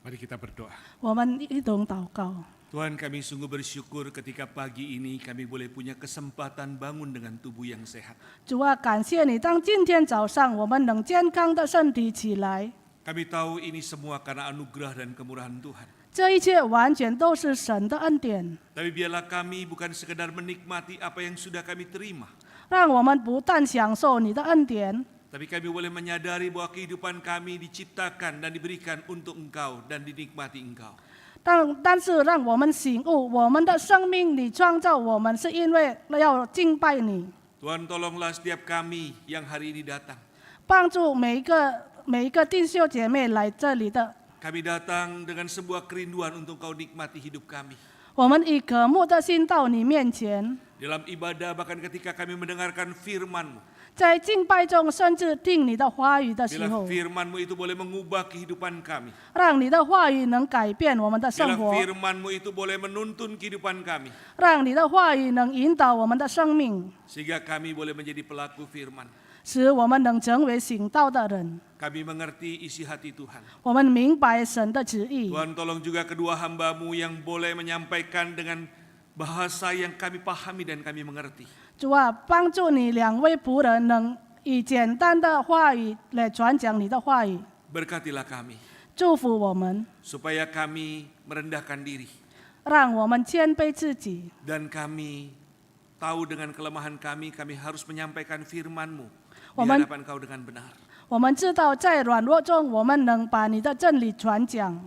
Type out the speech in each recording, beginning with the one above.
Mari kita berdoa. 我们一同祷告。 Tuhan, kami sungguh bersyukur ketika pagi ini kami boleh punya kesempatan bangun dengan tubuh yang sehat. 主啊，感谢你，当今天早上我们能健康的身体起来， Kami tahu ini semua karena anugerah dan kemurahan Tuhan. 这一切完全都是神的恩典。 Tapi biarlah kami bukan sekedar menikmati apa yang sudah kami terima, 让我们不但享受你的恩典， tapi kami boleh menyadari bahwa kehidupan kami diciptakan dan diberikan untuk Engkau dan dinikmati Engkau. 但是让我们醒悟，我们的生命你创造我们是因为要敬拜你， Tuhan, tolonglah setiap kami yang hari ini datang. 帮助每一个弟兄姐妹来这里的。 Kami datang dengan sebuah kerinduan untuk Kau nikmati hidup kami. 我们以渴慕的心到你面前， Dalam ibadah bahkan ketika kami mendengarkan firman-Mu. 在敬拜中甚至听你的话语的时 Biarlah 候， firman-Mu itu boleh mengubah kehidupan kami. 让你的话语能改变我们的生 Biarlah 活， firman-Mu itu boleh menuntun kehidupan kami. 让你的话语能引导我们的生命， Sehingga kami boleh menjadi pelaku firman. 使我们能成为行道的人。 Kami mengerti isi hati Tuhan. 我们明白神的旨意， Tuhan, tolong juga kedua hamba-Mu yang boleh menyampaikan dengan bahasa yang kami pahami dan kami mengerti. 主啊，帮助你两位仆人能以简单的话语来传讲你的话语， Berkatilah kami, 祝福我们， supaya kami merendahkan diri. 让我们谦卑自己， Dan kami tahu dengan kelemahan kami harus menyampaikan firman-Mu di Waman- hadapan Kau dengan benar. 我们知道在软弱中，我们能把你的真理传讲。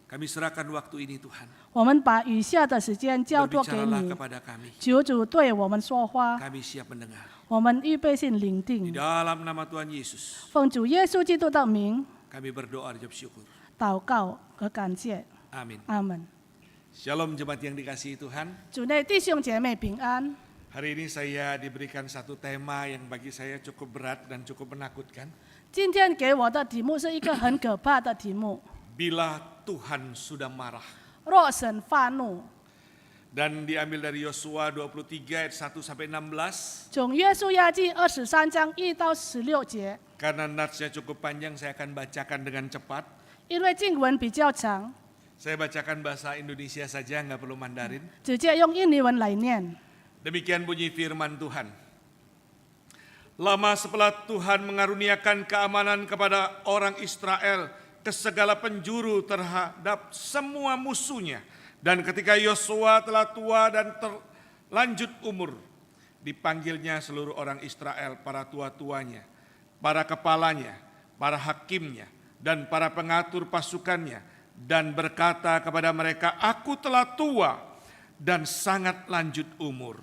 Kami serahkan waktu ini Tuhan. 我们把余下的时间交托给 Berbicaralah 你， kepada kami. 求主对我们说话， Kami siap mendengar. 我们预备性聆 Di 听。 dalam nama Tuhan Yesus, 奉主耶稣基督的名 kami berdoa dan syukur. 祷告和感谢， Amin. 阿门。 Shalom jemaat yang dikasihi Tuhan. 主内弟兄姐妹平安。 Hari ini saya diberikan satu tema yang bagi saya cukup berat dan cukup menakutkan. 今天给我的题目是一个很可怕的题目： Bila Tuhan sudah marah. 若神发怒。 Dan diambil dari Yosua 23 ayat 1 sampai 16. 从约书亚记23章1到16节， Karena natsnya cukup panjang, saya akan bacakan dengan cepat. 因为经文比较长， Saya bacakan bahasa Indonesia saja, nggak perlu Mandarin. 直接用印尼文来念。 Demikian bunyi firman Tuhan. Lama setelah Tuhan mengaruniakan keamanan kepada orang Israel ke segala penjuru terhadap semua musuhnya. Dan ketika Yosua telah tua dan terlanjut umur, dipanggilnya seluruh orang Israel, para tua-tuanya, para kepalanya, para hakimnya, dan para pengatur pasukannya, dan berkata kepada mereka, "Aku telah tua dan sangat lanjut umur.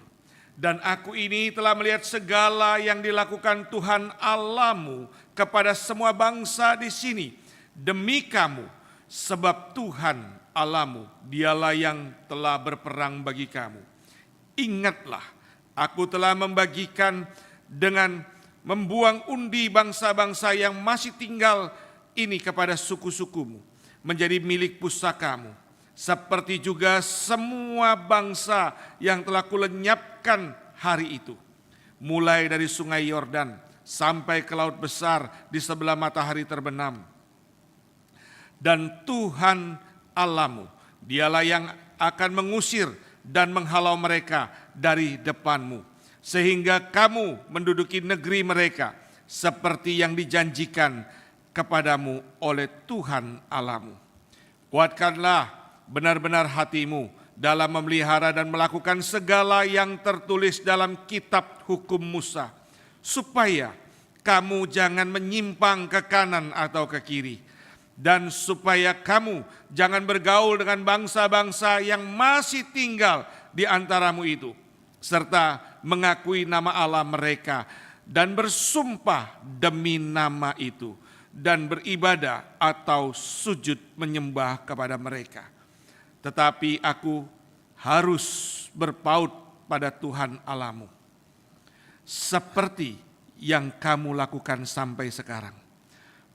Dan aku ini telah melihat segala yang dilakukan Tuhan Allahmu kepada semua bangsa di sini demi kamu, sebab Tuhan Allahmu dialah yang telah berperang bagi kamu. Ingatlah, aku telah membagikan dengan membuang undi bangsa-bangsa yang masih tinggal ini kepada suku-sukumu, menjadi milik pusakamu. Seperti juga semua bangsa yang telah kulenyapkan hari itu. Mulai dari sungai Yordan sampai ke laut besar di sebelah matahari terbenam. Dan Tuhan Allahmu, dialah yang akan mengusir dan menghalau mereka dari depanmu. Sehingga kamu menduduki negeri mereka seperti yang dijanjikan kepadamu oleh Tuhan Allahmu. Kuatkanlah benar-benar hatimu dalam memelihara dan melakukan segala yang tertulis dalam kitab hukum Musa, supaya kamu jangan menyimpang ke kanan atau ke kiri, dan supaya kamu jangan bergaul dengan bangsa-bangsa yang masih tinggal di antaramu itu, serta mengakui nama Allah mereka dan bersumpah demi nama itu, dan beribadah atau sujud menyembah kepada mereka. Tetapi aku harus berpaut pada Tuhan Allahmu, seperti yang kamu lakukan sampai sekarang.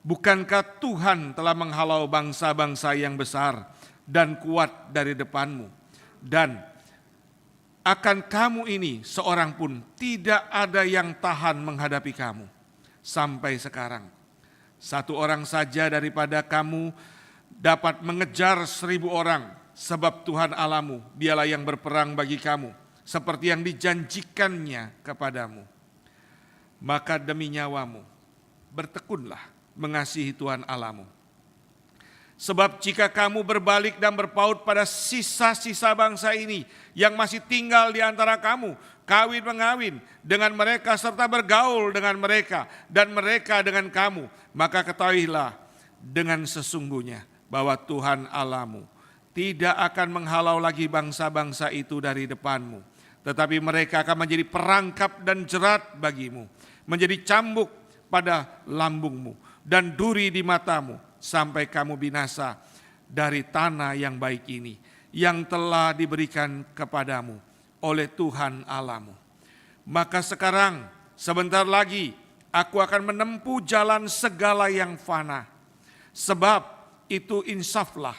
Bukankah Tuhan telah menghalau bangsa-bangsa yang besar dan kuat dari depanmu? Dan akan kamu ini seorang pun tidak ada yang tahan menghadapi kamu sampai sekarang. Satu orang saja daripada kamu dapat mengejar 1.000 orang, sebab Tuhan Allahmu, dialah yang berperang bagi kamu, seperti yang dijanjikannya kepadamu. Maka demi nyawamu, bertekunlah mengasihi Tuhan Allahmu. Sebab jika kamu berbalik dan berpaut pada sisa-sisa bangsa ini yang masih tinggal di antara kamu, kawin-mengawin dengan mereka serta bergaul dengan mereka dan mereka dengan kamu, maka ketahuilah dengan sesungguhnya bahwa Tuhan Allahmu tidak akan menghalau lagi bangsa-bangsa itu dari depanmu, tetapi mereka akan menjadi perangkap dan jerat bagimu, menjadi cambuk pada lambungmu dan duri di matamu, sampai kamu binasa dari tanah yang baik ini, yang telah diberikan kepadamu oleh Tuhan Allahmu. Maka sekarang sebentar lagi aku akan menempuh jalan segala yang fana. Sebab itu insaflah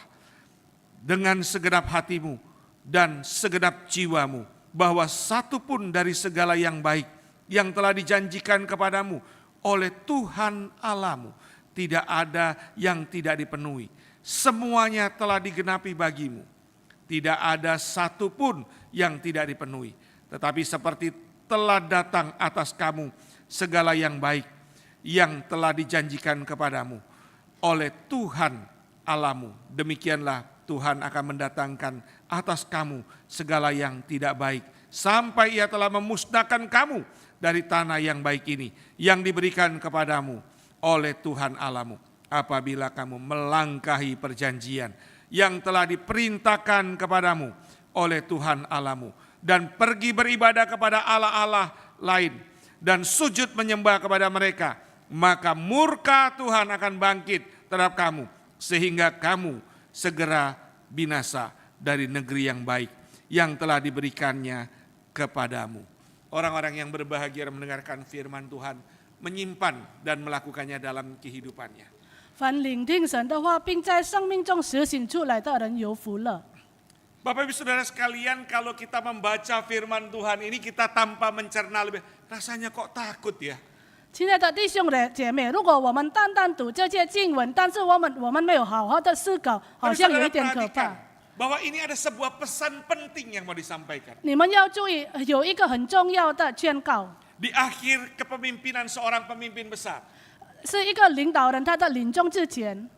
dengan segenap hatimu dan segenap jiwamu, bahwa satu pun dari segala yang baik yang telah dijanjikan kepadamu oleh Tuhan Allahmu tidak ada yang tidak dipenuhi. Semuanya telah digenapi bagimu. Tidak ada satu pun yang tidak dipenuhi. Tetapi seperti telah datang atas kamu segala yang baik yang telah dijanjikan kepadamu oleh Tuhan Allahmu, demikianlah Tuhan akan mendatangkan atas kamu segala yang tidak baik, sampai Ia telah memusnahkan kamu dari tanah yang baik ini, yang diberikan kepadamu oleh Tuhan Allahmu, apabila kamu melangkahi perjanjian yang telah diperintahkan kepadamu oleh Tuhan Allahmu, dan pergi beribadah kepada Allah-Allah lain dan sujud menyembah kepada mereka, maka murka Tuhan akan bangkit terhadap kamu, sehingga kamu segera binasa dari negeri yang baik yang telah diberikannya kepadamu. Orang-orang yang berbahagia mendengarkan firman Tuhan, menyimpan dan melakukannya dalam kehidupannya. 凡聆听神的话，并在生命中实行出来的人有福了。 Bapak Ibu Saudara sekalian, kalau kita membaca firman Tuhan ini kita tanpa mencerna lebih, rasanya kok takut ya. 亲爱的弟兄姐妹，如果我们单单读这些经文，但是我们没有好好的思考，好 Tapi 像有 saudara 一点可 perhatikan 怕。 bahwa ini ada sebuah pesan penting yang mau disampaikan. 你们要注意，有一个很重要的宣告， Di akhir kepemimpinan seorang pemimpin besar, 是一个领导人他在临终之前，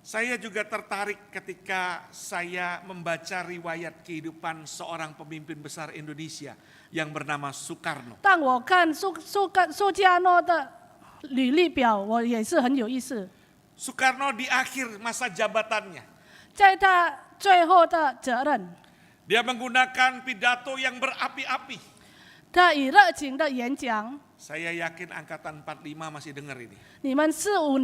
saya juga tertarik ketika saya membaca riwayat kehidupan seorang pemimpin besar Indonesia yang bernama Soekarno. 当我看苏加诺的履历表，我也是很有意思。 Soekarno di akhir masa jabatannya, 在他最后的责任， dia menggunakan pidato yang berapi-api. 他以热情的演讲。 Saya yakin angkatan 45 masih dengar ini. 你们45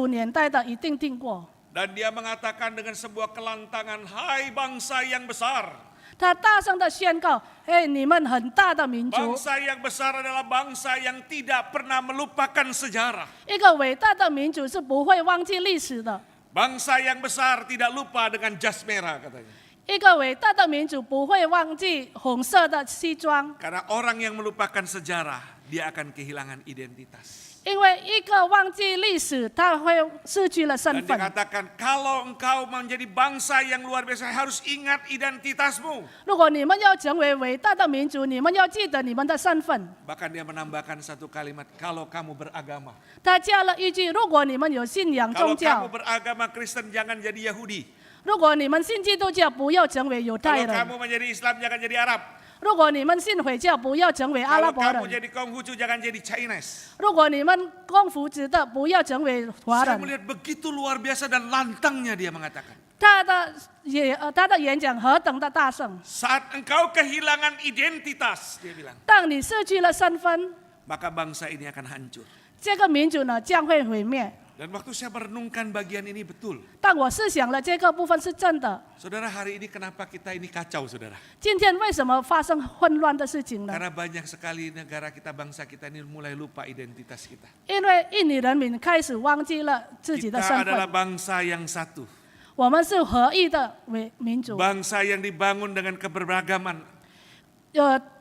年代的一定听过。 Dan dia mengatakan dengan sebuah kelantangan, hai bangsa yang besar. 他大声的宣告：“哎，你们很大的民族， Bangsa yang besar adalah bangsa yang tidak pernah melupakan sejarah. 一个伟大的民族是不会忘记历史的。 Bangsa yang besar tidak lupa dengan jas merah katanya. 一个伟大的民族不会忘记红色的西装， Karena orang yang melupakan sejarah, dia akan kehilangan identitas. 因为一个忘记历史，他会失去了身 Dan 份。 dikatakan kalau engkau menjadi bangsa yang luar biasa harus ingat identitasmu. 如果你们要成为伟大的民族，你们要记得你们的身份。 Bahkan dia menambahkan satu kalimat, kalau kamu beragama. 他加了一句：如果你们有信仰 Kalau 宗教 kamu，beragama Kristen jangan jadi Yahudi. 如果你们信基督教，不要成为犹太 Kalau 人； kamu menjadi Islam jangan jadi Arab. 如果你们信回教，不要成为阿拉 Kalau 伯 kamu 人； jadi Konghucu jangan jadi Chinese. 如果你们供福子的，不要成为华 Saya 人。 melihat begitu luar biasa dan lantangnya dia mengatakan. 他的演讲何等的大声！ Saat engkau kehilangan identitas, dia bilang, 当你失去了身份， maka bangsa ini akan hancur. 这个民族呢将会毁灭。 Dan waktu saya merenungkan bagian ini betul. 但我思想了这个部分是真的。 Saudara, hari ini kenapa kita ini kacau, saudara? 今天为什么发生混乱的事情呢？ Karena banyak sekali negara kita, bangsa kita ini mulai lupa identitas kita. 因为印尼人民开始忘记了自己的 Kita 身 adalah 份。 bangsa yang satu. 我们是合一的民族， Bangsa yang dibangun dengan keberagaman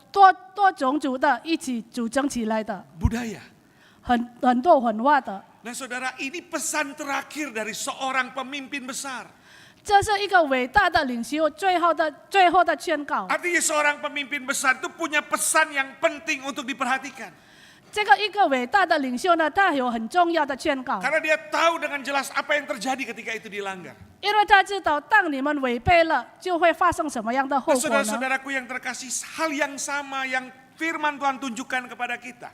多种族的一起组成起来的， budaya. 很多文化的。Nah saudara, ini pesan terakhir dari seorang pemimpin besar. 这是一个伟大的领袖最后的宣告。 Artinya seorang pemimpin besar itu punya pesan yang penting untuk diperhatikan. 这个一个伟大的领袖呢，他有很重要的宣告， Karena dia tahu dengan jelas apa yang terjadi ketika itu dilanggar. 因为他知道，当你们违背了，就会发生什么样的后 Nah, 果呢？ saudara-saudaraku yang terkasih, hal yang sama yang firman Tuhan tunjukkan kepada kita.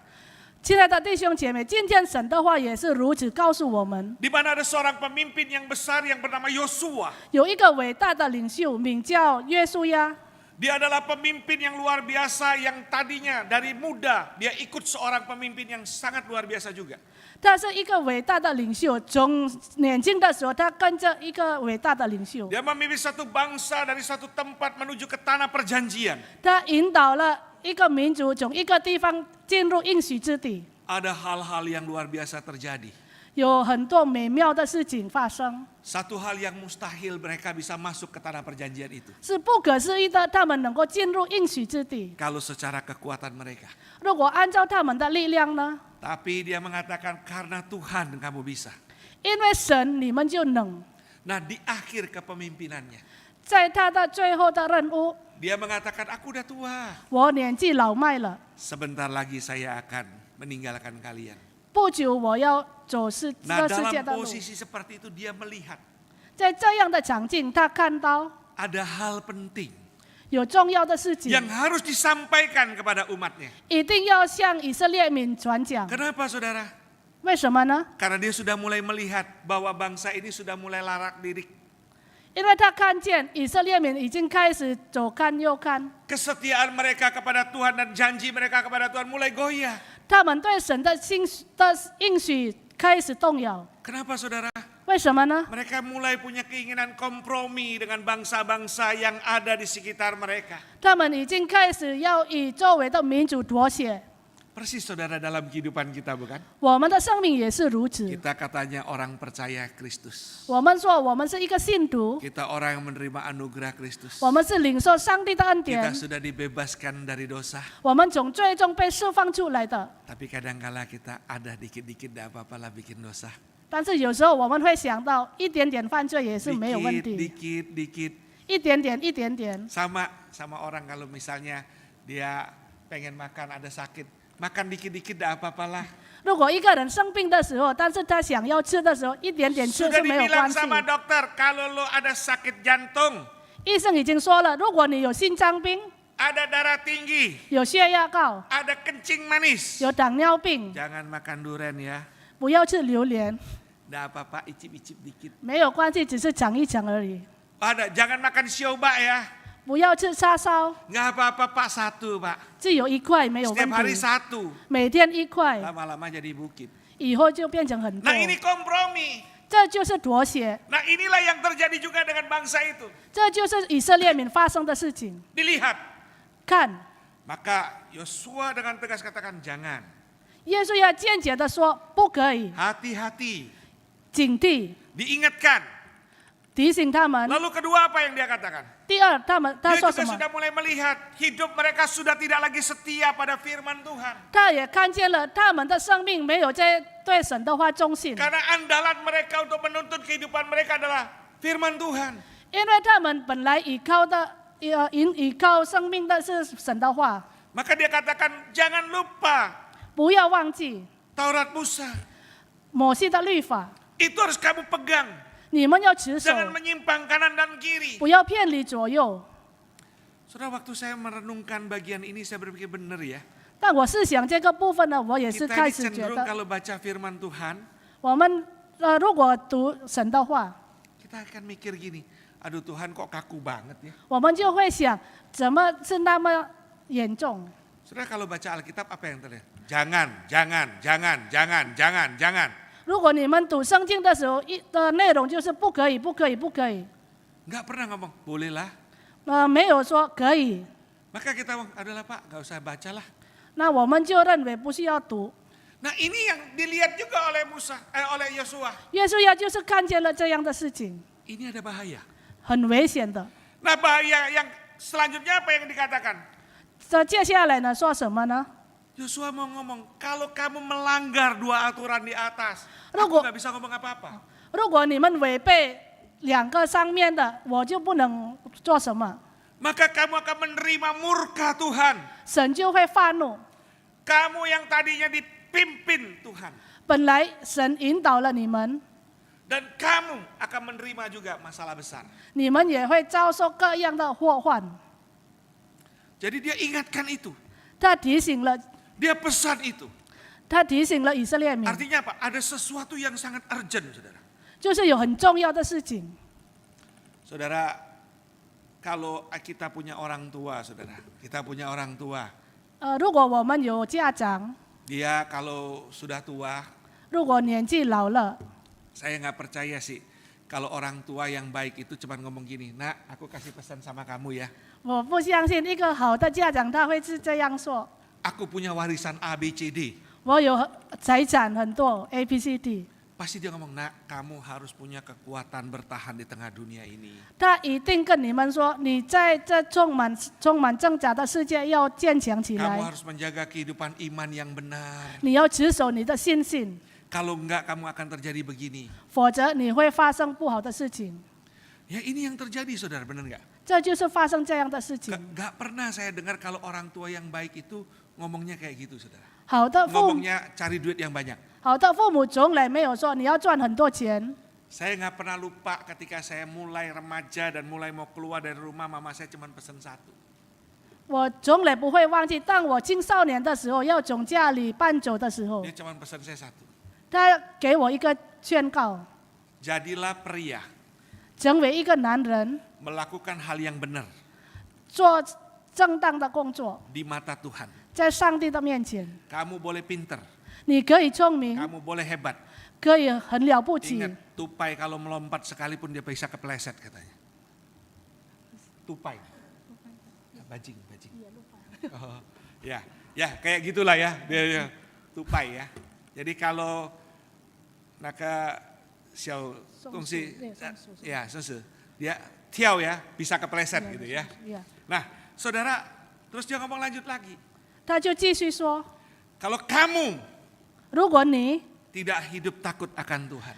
亲爱的弟兄姐妹，今天神的话也是如此告诉我们， Di mana ada seorang pemimpin yang besar yang bernama Yosua. 有一个伟大的领袖，名叫约书亚。 Dia adalah pemimpin yang luar biasa yang tadinya dari muda dia ikut seorang pemimpin yang sangat luar biasa juga. 他是一个伟大的领袖，从年轻的时候，他跟着一个伟大的领袖， Dia memimpin satu bangsa dari satu tempat menuju ke tanah perjanjian. 他引导了一个民族从一个地方进入应许之地， Ada hal-hal yang luar biasa terjadi. 有很多美妙的事情发生， Satu hal yang mustahil mereka bisa masuk ke tanah perjanjian itu. 是不可思议的。他们能够进入应许之地， Kalau secara kekuatan mereka. 如果按照他们的力量呢？ Tapi dia mengatakan karena Tuhan kamu bisa. 因为神你们就能。 Nah di akhir kepemimpinannya. 在他的最后的任务， Dia mengatakan aku udah tua. 我年纪老迈了， Sebentar lagi saya akan meninggalkan kalian. 不久我要走世 Nah 这世界 dalam 的路。 posisi seperti itu dia melihat 在这样的场景，他看到 ada hal penting 有重要的事情， yang harus disampaikan kepada umatnya. 一定要向以色列民传讲。 Kenapa saudara? 为什么呢？ Karena dia sudah mulai melihat bahwa bangsa ini sudah mulai larak diri. 因为他看见以色列民已经开始左看右看， Kesetiaan mereka kepada Tuhan dan janji mereka kepada Tuhan mulai goyah. 他们对神的应许开始动摇。 Kenapa saudara? 为什么呢？ Mereka mulai punya keinginan kompromi dengan bangsa-bangsa yang ada di sekitar mereka. 他们已经开始要与周围的民主妥协。 Persis saudara dalam kehidupan kita bukan? 我们的生命也是如此。 Kita katanya orang percaya Kristus. 我们说我们是一个信徒， Kita orang yang menerima anugerah Kristus. 我们是领受上帝的恩 Kita 典， sudah dibebaskan dari dosa. 我们从最终被释放出来的。 Tapi kadangkala kita ada dikit-dikit tidak apa-apa lah bikin dosa. 但是有时候我们会想到，一点点犯罪也是没有问 Dikit, 题， dikit. 一点点一点点。 Sama orang kalau misalnya dia pengen makan ada sakit. Makan dikit-dikit tidak apa-apalah. 如果一个人生病的时候，但是他想要吃的时候，一点点吃 Sudah 是没有 dibilang 关系。 sama dokter, kalau lo ada sakit jantung, 医生已经说了，如果你有心脏病、 ada darah tinggi, 有血压高、 ada kencing manis, 有糖尿病， jangan makan durian ya. 不要吃榴莲， Tidak apa-apa, icip-icip dikit. 没有关系，只是尝一尝而已。 Ada, jangan makan sioba ya. 不要吃叉烧， Nggak apa-apa Pak, satu Pak. 只有一块没有问 Setiap hari 题， satu. 每天一块， Lama-lama jadi bukit. 以后就变成很多 Nah。ini kompromi. 这就是妥协， Nah inilah yang terjadi juga dengan bangsa itu. 这就是以色列民发生的事情。 Dilihat. 看， Maka Yosua dengan tegas katakan jangan. 耶稣要坚决的说，不可以， Hati-hati. 警惕， Diingatkan. 提醒他们。 Lalu kedua apa yang dia katakan? 第二，他Dia 说 juga 什么？ sudah mulai melihat hidup mereka sudah tidak lagi setia pada firman Tuhan. 他也看见了他们的生命没有在对神的话忠信， Karena andalan mereka untuk menuntut kehidupan mereka adalah firman Tuhan. 因为他们本来依靠生命的是神的话， Maka dia katakan jangan lupa 不要忘记 Taurat Musa. 摩西的律法， Itu harus kamu pegang. 你们要持守， Jangan menyimpang kanan dan kiri. 不要偏离左右。 Saudara, waktu saya merenungkan bagian ini saya berpikir benar ya. 但我试想这个部分呢，我也是 Kita 开 ini 始觉 cenderung 得， kalau baca firman Tuhan, 我们如果读神的话， kita akan mikir gini, aduh Tuhan kok kaku banget ya. 我们就会想，怎么是那么严重？ Saudara kalau baca Alkitab apa yang terlihat? Jangan. 如果你们读圣经的时候，内容就是不可以，不可以，不可以， Enggak pernah ngomong, bolehlah. 没有说可以， Maka kita ngomong, adalah Pak, gak usah bacalah. 那我们就认为不需要读。 Nah ini yang dilihat juga oleh oleh Yosua. 约书亚就是看见了这样的事情， Ini ada bahaya. 很危险的。 Nah bahaya yang selanjutnya apa yang dikatakan? 这接下来呢，说什么呢？ Yosua mau ngomong, kalau kamu melanggar 2 aturan di atas, aku 如果 nggak bisa ngomong apa-apa. 如果你们违背2个上面的，我就不能做什么， Maka kamu akan menerima murka Tuhan. 神就会发怒。 Kamu yang tadinya dipimpin Tuhan. 本来神引导了你们， Dan kamu akan menerima juga masalah besar. 你们也会遭受各样的祸患。 Jadi dia ingatkan itu. 他提醒了， Dia pesan itu. 他提醒了以色列民， Artinya apa? Ada sesuatu yang sangat urgent, saudara. 就是有很重要的事情。 Saudara, kalau kita punya orang tua, saudara. Kita punya orang tua. 如果我们有家长， Dia kalau sudah tua, 如果年纪老了， saya nggak percaya sih. Kalau orang tua yang baik itu cuma ngomong gini, nak aku kasih pesan sama kamu ya. 我不相信一个好的家长他会是这样说。 Aku punya warisan A, B, C, D. 我有财产很多 A B C D， Pasti dia ngomong, nak kamu harus punya kekuatan bertahan di tengah dunia ini. 他一定跟你们说，你在这充满挣扎的世界要坚强起 Kamu 来， harus menjaga kehidupan iman yang benar. 你要持守你的信心， Kalau enggak kamu akan terjadi begini. 否则你会发生不好的事情。 Ya ini yang terjadi saudara, benar enggak? 这就是发生这样的事情。 Enggak pernah saya dengar kalau orang tua yang baik itu ngomongnya kayak gitu saudara. 好的父 Ngomongnya cari duit yang banyak. 好的父母从来没有说你要赚很多钱。 Saya nggak pernah lupa ketika saya mulai remaja dan mulai mau keluar dari rumah, mama saya cuma pesan satu. 我从来不会忘记，当我青少年的时候，要从家里搬走的时候， Dia cuma pesan saya satu. 他给我一个宣告： Jadilah pria, 成为一个男人， melakukan hal yang benar 做正当的工作， di mata Tuhan. 在上帝的面前， Kamu boleh pinter, 你可以聪明， kamu boleh hebat. 可以很了不起。 Ingat, tupai kalau melompat sekalipun dia bisa kepleset katanya. Tupai. Bajing. Oh, ya kayak gitulah ya. Dia tupai ya. Jadi kalau naka xiao tongsi ya susu, dia tiao ya, bisa kepleset gitu ya. 呀 Nah, saudara, terus dia ngomong lanjut lagi. 他就继续说： Kalau kamu 如果你 tidak hidup takut akan Tuhan,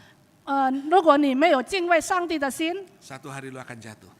如果你没有敬畏上帝的心， satu hari lu akan jatuh.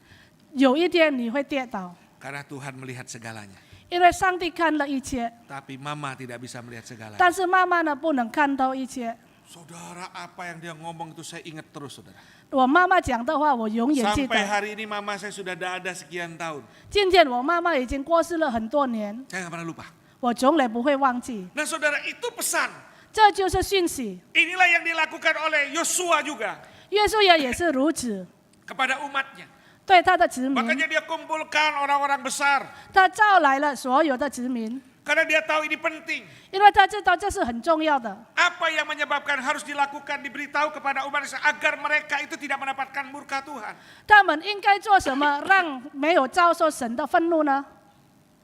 有一天你会跌倒， Karena Tuhan melihat segalanya. 因为上帝看了一切， Tapi mama tidak bisa melihat segalanya. 但是妈妈呢不能看到一切。 Saudara, apa yang dia ngomong itu saya ingat terus, saudara. 我妈妈讲的话，我永远记 Sampai 得。 hari ini mama saya sudah ada sekian tahun. 今天我妈妈已经过世了很多年， Saya nggak pernah lupa. 我从来不会忘记。 Nah saudara, itu pesan. 这就是讯息。 Inilah yang dilakukan oleh Yosua juga 约书亚也是如此， kepada umatnya. 对他的子民， Makanya dia kumpulkan orang-orang besar. 他召来了所有的子民， Karena dia tahu ini penting. 因为他知道这是很重要的。 Apa yang menyebabkan harus dilakukan, diberitahu kepada umat Israel agar mereka itu tidak mendapatkan murka Tuhan. 他们应该做什么，让没有遭受神的愤怒呢？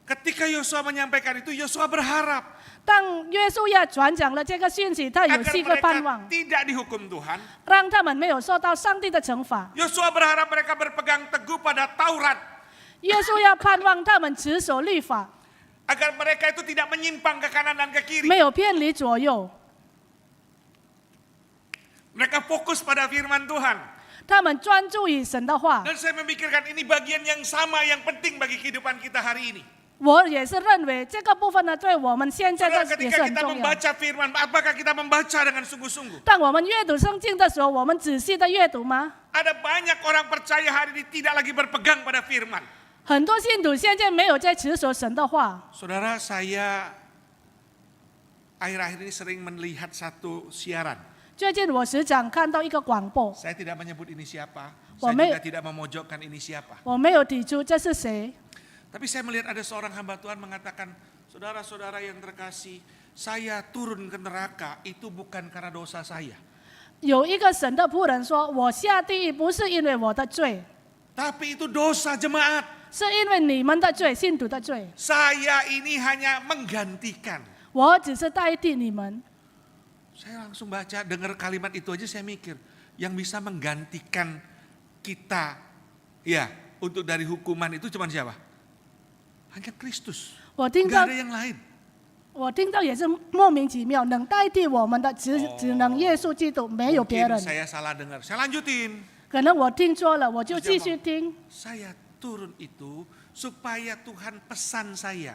Ketika Yosua menyampaikan itu, Yosua berharap 当约书亚传讲了这个讯息，他有 agar 7个盼 mereka 望， tidak dihukum Tuhan. 让他们没有受到上帝的惩罚。 Yosua berharap mereka berpegang teguh pada Taurat. 约书亚盼望他们持守律法， Agar mereka itu tidak menyimpang ke kanan dan ke kiri. 没有偏离左右。 Mereka fokus pada firman Tuhan. 他们专注于神的话。 Dan saya memikirkan ini bagian yang sama yang penting bagi kehidupan kita hari ini. 我也是认为这个部分呢，对我们现在 Saudara, 的也是 ketika 很 kita 重要。 membaca firman, apakah kita membaca dengan sungguh-sungguh? 当我们阅读圣经的时候，我们仔细的阅读吗？ Ada banyak orang percaya hari ini tidak lagi berpegang pada firman. 很多信徒现在没有在持守神的话。 Saudara, saya akhir-akhir ini sering melihat satu siaran. 最近我时常看到一个广播， Saya tidak menyebut ini siapa. Saya 我没- juga tidak memojokkan ini siapa. 我没有提出这是谁， Tapi saya melihat ada seorang hamba Tuhan mengatakan, saudara-saudara yang terkasih, saya turun ke neraka itu bukan karena dosa saya. 有一个神的仆人说：“我下地狱不是因为我的罪， Tapi itu dosa jemaat. 是因为你们的罪，信徒的罪。 Saya ini hanya menggantikan. 我只是代替你们。” Saya langsung baca, dengar kalimat itu aja saya mikir, yang bisa menggantikan kita, ya, untuk dari hukuman itu cuma siapa? Hanya Kristus. 我听 Gak 到 ada yang lain. 我听到也是莫名其妙，能代替我们的只能耶稣基督，没有别 Mungkin 人。 saya salah dengar. Saya lanjutin. 可能我听错了，我就继续听。 Saya turun itu supaya Tuhan pesan saya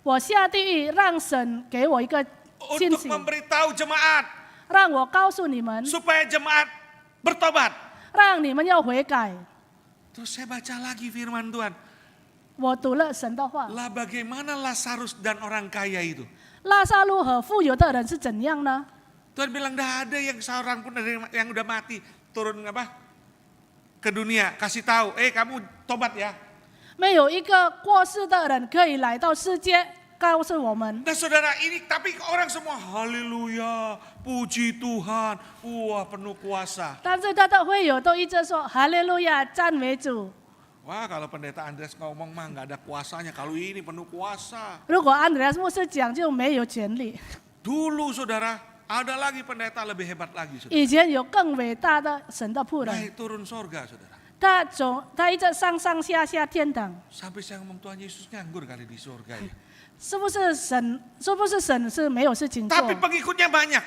我下地狱，让神给我一个信 untuk 息， memberitahu jemaat 让我告诉你们， supaya jemaat bertobat. 让你们要悔改。 Terus saya baca lagi firman Tuhan. 我读了神的话， Lah bagaimana Lazarus dan orang kaya itu? 拉萨路和富有的人是怎样呢？ Tuhan bilang dah ada yang seorang pun dari yang udah mati turun apa ke dunia kasih tahu, kamu tobat ya. 没有一个过世的人可以来到世界告诉我们。 Nah saudara ini tapi orang semua haleluya, puji Tuhan, wah penuh kuasa. 但是他的会友都一直说哈利路亚，赞美主。 Wah kalau pendeta Andreas ngomong mah nggak ada kuasanya, kalau ini penuh kuasa. 如果安德烈牧师讲就没有权利。 Dulu saudara ada lagi pendeta lebih hebat lagi saudara. 以前有更伟大的神的仆人， Naik turun sorga saudara. 他一直上上下下天堂。 Sampai saya ngomong Tuhan Yesus nganggur kali di surga ya. 是不是神？是不是神是没有事情做？ Tapi pengikutnya banyak.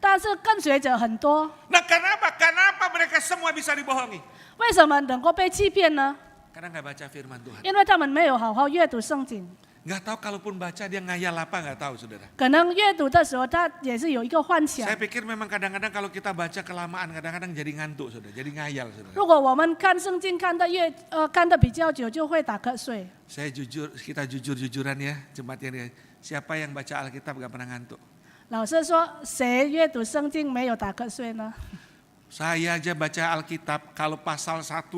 但是跟随者很多， Nah kenapa? Kenapa mereka semua bisa dibohongi? 为什么能够被欺骗呢？ Karena nggak baca firman Tuhan. 因为他们没有好好阅读圣经。 Nggak tahu kalaupun baca dia ngayal apa nggak tahu saudara. 可能阅读的时候，他也是有一个幻想 Saya。pikir memang kadang-kadang kalau kita baca kelamaan kadang-kadang jadi ngantuk saudara, jadi ngayal saudara. 如果我们看圣经看得比较久，就会打瞌睡。 Kita jujur-jujuran ya jemaat yang siapa yang baca Alkitab nggak pernah ngantuk? 老师说，谁阅读圣经没有打瞌睡呢？ Saya aja baca Alkitab kalau pasal 1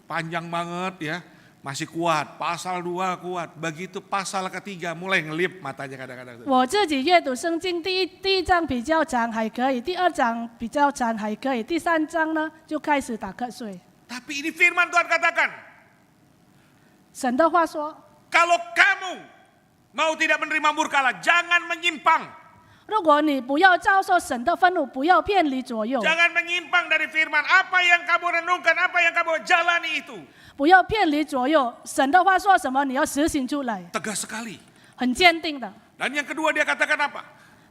panjang banget ya masih kuat, pasal 2 kuat, begitu pasal ketiga mulai ngelip matanya kadang-kadang. 我自己阅读圣经，第一章比较长还可以，第二章比较长还可以，第三章呢就开始打瞌睡。 Tapi ini firman Tuhan katakan, 神的话说， kalau kamu mau tidak menerima murka Allah, jangan menyimpang. 如果你不要遭受神的愤怒，不要偏离左右， Jangan menyimpang dari firman. Apa yang kamu renungkan, apa yang kamu jalani itu. 不要偏离左右。神的话说什么，你要实行出来， Tegas sekali. 很坚定的。 Dan yang kedua dia katakan apa?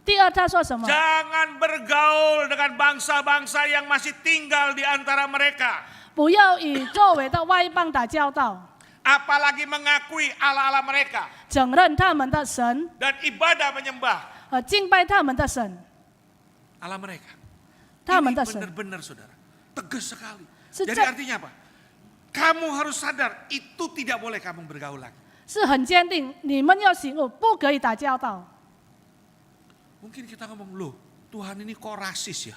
第二，他说什么？ Jangan bergaul dengan bangsa-bangsa yang masih tinggal di antara mereka. 不要与周围的外邦打交道， Apalagi mengakui Allah-Allah mereka. 承认他们的神， Dan ibadah menyembah 敬拜他们的神， Allah mereka. 他们 Ini 的神。 benar-benar saudara. Tegas sekali. Sejak- Jadi artinya apa? Kamu harus sadar itu tidak boleh kamu bergaul lagi. 是很坚定，你们要醒悟，不可以打交道。 Mungkin kita ngomong, loh Tuhan ini kok rasis ya?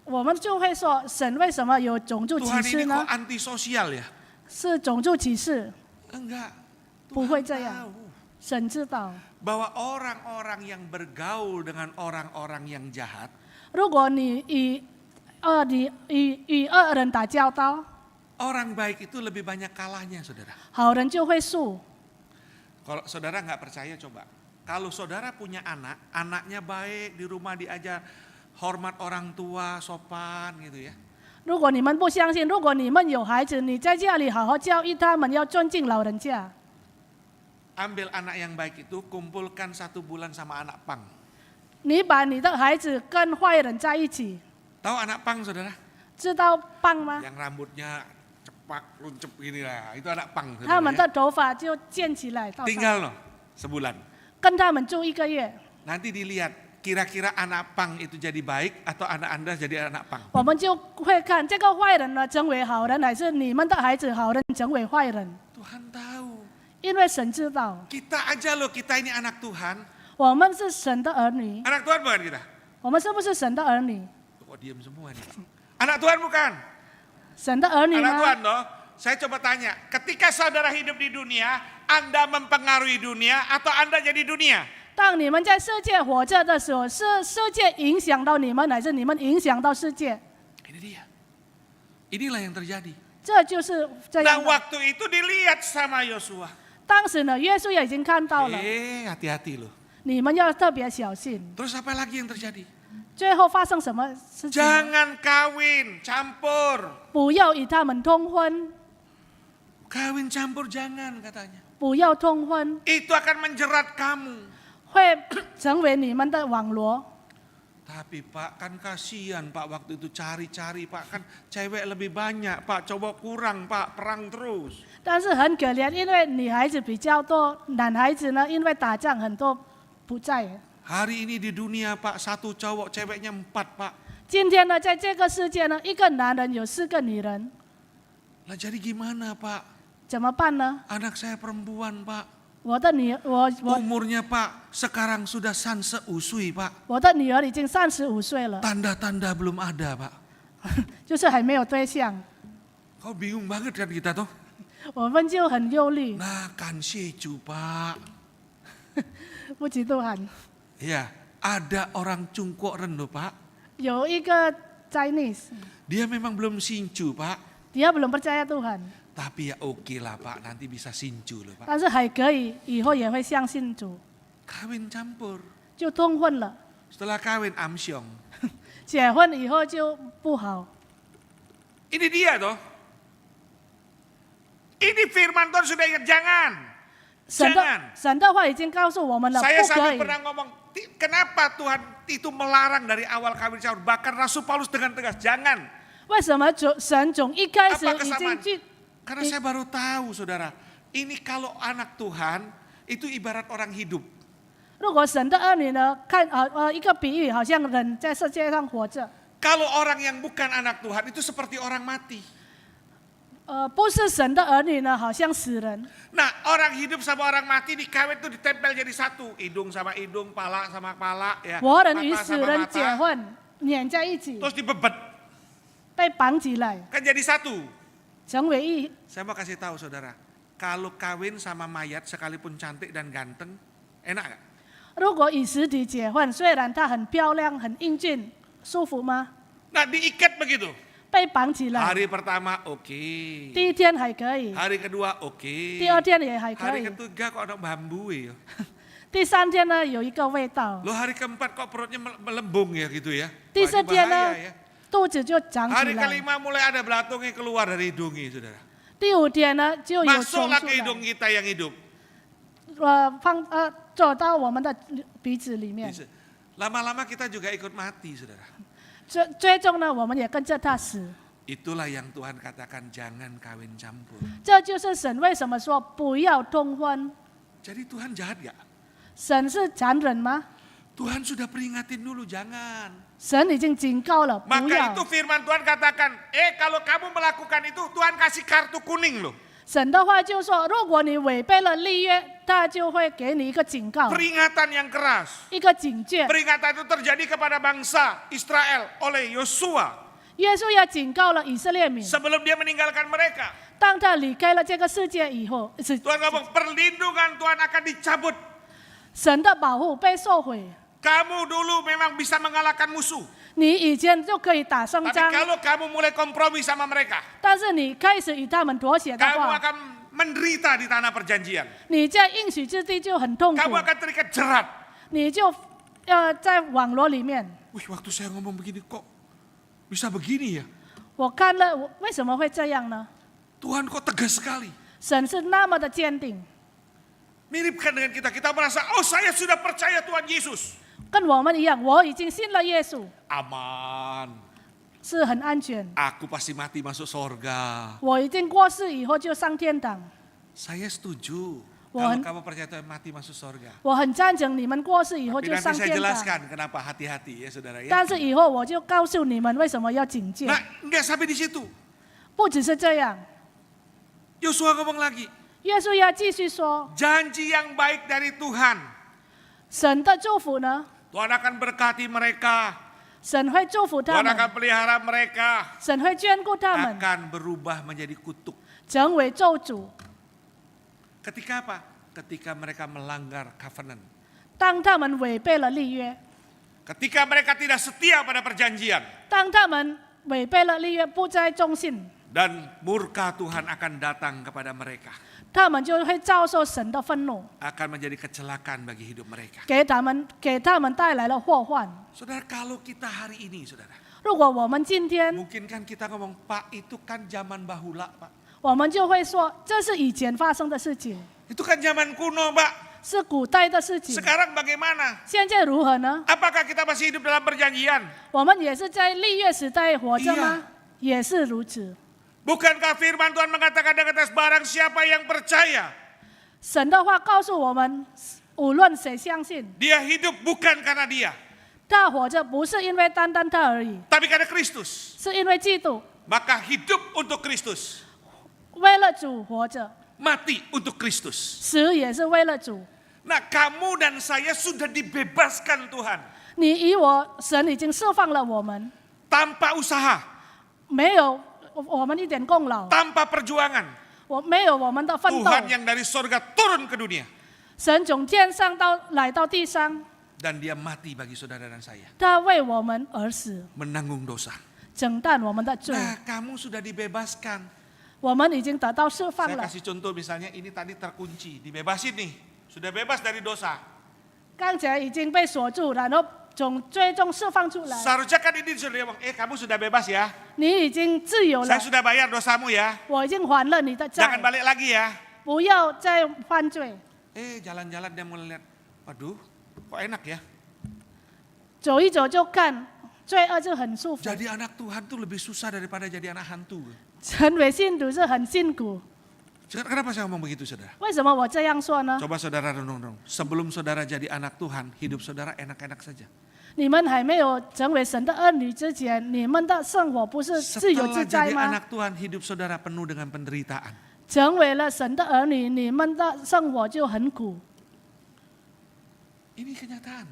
我们就会说，神为什么有种族歧 Tuhan 视 ini 呢 kok？ antisosial ya? 是种族歧视， Enggak. 不会 Tuhan 这样。 tahu 神知道， bahwa orang-orang yang bergaul dengan orang-orang yang jahat, 如果你与恶人打交道， orang baik itu lebih banyak kalahnya saudara. 好人就会输。 Kalau saudara nggak percaya coba. Kalau saudara punya anak, anaknya baik di rumah diajar hormat orang tua, sopan gitu ya. 如果你们不相信，如果你们有孩子，你在家里好好教育他们，要尊敬老人家。 Ambil anak yang baik itu, kumpulkan 1 bulan sama anak pang. 你把你的孩子跟坏人在一起， Tahu anak pang saudara? 知道棒吗？ Yang rambutnya cepak, luncep gini lah. Itu anak pang 他们 saudara 的头发就建起来，到 ya. Tinggal loh sebulan. 跟他们住1个月。 Nanti dilihat kira-kira anak pang itu jadi baik atau anak Anda jadi anak pang. 我们就会看这个坏人呢成为好人，还是你们的孩子好人成为坏人？ Tuhan tahu. 因为神知道， Kita aja loh, kita ini anak Tuhan. 我们是神的儿女， Anak Tuhan bukan kita? 我们是不是神的儿女？ Kok diem semua nih? Anak Tuhan bukan? 神的儿女 Anak 吗？ Tuhan loh. Saya coba tanya, ketika saudara hidup di dunia, Anda mempengaruhi dunia atau Anda jadi dunia? 当你们在世界活着的时候，是世界影响到你们，还是你们影响到世界？ Ini dia. Inilah yang terjadi. 这就是这 Nah 样的。 waktu itu dilihat sama Yosua. 当时呢，耶稣也已经看到了， Hati-hati loh. 你们要特别小心。 Terus apa lagi yang terjadi? 最后发生什么事情呢？ Jangan kawin, campur. 不要与他们通婚， Kawin campur jangan katanya. 不要通婚， Itu akan menjerat kamu. 会成为你们的网罗。 Tapi Pak kan kasihan Pak waktu itu cari-cari Pak, kan cewek lebih banyak Pak, cowok kurang Pak, perang terus. 但是很可怜，因为女孩子比较多，男孩子呢因为打仗很多不在。 Hari ini di dunia Pak, satu cowok ceweknya 4 Pak. 今天呢，在这个世界呢，一个男人有4个女人， Lah jadi gimana Pak? 怎么办呢？ Anak saya perempuan Pak. 我的女我 Umurnya Pak sekarang sudah sanseusui Pak. 我的女儿已经35岁了， Tanda-tanda belum ada Pak. 就是还没有对象， Kau bingung banget kan kita tuh? 我们就很忧虑， Nah kan seju Pak. 不嫉妒寒。 Ya, ada orang Cungkok Rendo Pak. 有一个 Chinese， Dia memang belum sincu Pak. dia belum percaya Tuhan， Tapi ya oke lah Pak, nanti bisa sincu loh Pak. 但是还可以，以后也会相信主， Kawin campur. 就通婚了。 Setelah kawin amsyong. 结婚以后就不好。 Ini dia toh. Ini firman Tuhan sudah ingat, jangan. 神的话已经告诉我们了， Saya 不可 sampai 以。 pernah ngomong, kenapa Tuhan itu melarang dari awal kawin campur? Bahkan Rasul Paulus dengan tegas, jangan. 为什么神从一开始 Apa 已 kesamaan? 经去？ Karena saya baru tahu saudara, ini kalau anak Tuhan itu ibarat orang hidup. 如果神的儿女呢，看一个比喻，好像人在世界上活着， Kalau orang yang bukan anak Tuhan itu seperti orang mati. 不是神的儿女呢，好像死人。 Nah orang hidup sama orang mati di kawin itu ditempel jadi satu. Hidung sama hidung, pala sama pala. Ya, 活人与 mata 死 sama 人结 mata. 婚，粘在一起， Terus dibebet, 被绑起来， kan jadi satu. 成为一。 Saya mau kasih tahu saudara, kalau kawin sama mayat sekalipun cantik dan ganteng, enak gak? 如果与尸体结婚，虽然他很漂亮、很英俊，舒服吗？ Nah diikat begitu. 被绑起来， Hari pertama oke. 第一天还可以， Hari kedua oke. 第二天也还可 Hari 以， ketiga kok ada bambu ya. 第三天呢有一个味道， Loh hari keempat kok perutnya melembung ya gitu ya. 第 Wah, 四 ini 天呢 bahaya ya. 肚子就长起 Hari 来， kelima mulai ada belatungnya keluar dari hidungnya saudara. 第五天呢就有虫 Masuklah 出 ke hidung 来， kita yang hidup. 走到我们的鼻子里面， Lama-lama kita juga ikut mati saudara. 最终呢我们也跟着他死。 Itulah yang Tuhan katakan jangan kawin campur. 这就是神为什么说不要通婚。 Jadi Tuhan jahat gak? 神是残忍吗？ Tuhan sudah peringatin dulu jangan. 神已经警告了，不 Maka 要 itu。firman Tuhan katakan, kalau kamu melakukan itu Tuhan kasih kartu kuning loh. 神的话就说，如果你违背了立约，他就会给你一个警告， Peringatan yang keras. 一个警戒。 Peringatan itu terjadi kepada bangsa Israel oleh Yosua 耶稣也警告了以色列民， sebelum dia meninggalkan mereka. 当他离开了这个世界以后， Tuhan ngomong perlindungan Tuhan akan dicabut. 神的保护被收回。 Kamu dulu memang bisa mengalahkan musuh. 你以前就可以打胜 Tapi 仗， kalau kamu mulai kompromi sama mereka, 但是你开始与他们妥协的 kamu 话， akan menderita di tanah perjanjian. 你在应许之地就很痛苦， Kamu akan terikat jerat. 你就在网络里面。 Wih, waktu saya ngomong begini kok bisa begini ya? 我看了，为什么会这样呢？ Tuhan kok tegas sekali. 神是那么的坚定， Miripkan dengan kita, kita merasa, oh saya sudah percaya Tuhan Yesus. 跟我们一样，我已经信了耶稣， Aman, 是很安全。 aku pasti mati masuk sorga. 我已经过世以后就上天堂， Saya setuju. Wah. Kalau kamu percaya Tuhan mati masuk sorga. 我很赞成你们过世以后 Tapi 就上 nanti saya 天堂。 jelaskan kenapa hati-hati ya saudara ya. 但是以后我就告诉你们为什么要警戒， Nah, enggak sampai di situ. 不只是这样， Yosua ngomong lagi, 耶稣要继续说， janji yang baik dari Tuhan. 神的祝福呢， Tuhan akan berkati mereka. 神会祝福他 Tuhan 们， akan pelihara mereka. 神会眷顾他们， Akan berubah menjadi kutuk. 成为咒诅。 Ketika apa? Ketika mereka melanggar covenant. 当他们违背了立约， Ketika mereka tidak setia pada perjanjian. 当他们违背了立约，不再忠信， Dan murka Tuhan akan datang kepada mereka. 他们就会遭受神的愤怒， Akan menjadi kecelakaan bagi hidup mereka. 给他们带来了祸患。 Saudara, kalau kita hari ini saudara. 如果我们今天， Mungkin kan kita ngomong, Pak itu kan zaman bahula Pak. 我们就会说这是以前发生的事情， Itu kan zaman kuno Pak. 是古代的事情。 Sekarang bagaimana? 现在如何呢？ Apakah kita masih hidup dalam perjanjian? 我们也是在立约时代活着吗？也是如此。 Bukankah firman Tuhan mengatakan dengan atas barang siapa yang percaya? 神的话告诉我们，无论谁相信， Dia hidup bukan karena dia, 他活着不是因为单单他而已， tapi karena Kristus. 是因为基督， Maka hidup untuk Kristus, 为了主活着， mati untuk Kristus. 死也是为了主。 Nah, kamu dan saya sudah dibebaskan Tuhan 你与我，神已经释放了我们， tanpa usaha, 没有我们一点功劳， tanpa perjuangan. 我没有我们的奋斗。 Tuhan yang dari sorga turun ke dunia 神从天上来到地上， dan dia mati bagi saudara dan saya, 他为我们而死， menanggung dosa. 承担我们的罪。 Nah, kamu sudah dibebaskan. 我们已经得到释放 Saya 了。 kasih contoh misalnya ini tadi terkunci, dibebasin nih, sudah bebas dari dosa. 刚才已经被锁住，然后从最终释放出来， Seharusnya kan ini sudah bilang, kamu sudah bebas ya, 你已经自由了 saya，sudah bayar dosamu ya, 我已经还了你的 jangan 债， balik lagi ya. 不要再犯罪。 Jalan-jalan dia mulai lihat, waduh, kok enak ya. 走一走就看，罪恶就很舒服。 Jadi anak Tuhan tuh lebih susah daripada jadi anak hantu. 成为信徒是很辛苦。 Kenapa saya ngomong begitu, saudara? 为什么我这样说呢？ Coba saudara renung-renung. Sebelum saudara jadi anak Tuhan, hidup saudara enak-enak saja. 你们还没有成为神的儿女之前，你们的生活不是自由 Setelah 自在 jadi 吗？ anak Tuhan, hidup saudara penuh dengan penderitaan. 成为了神的儿女，你们的生活就很苦， Ini kenyataan.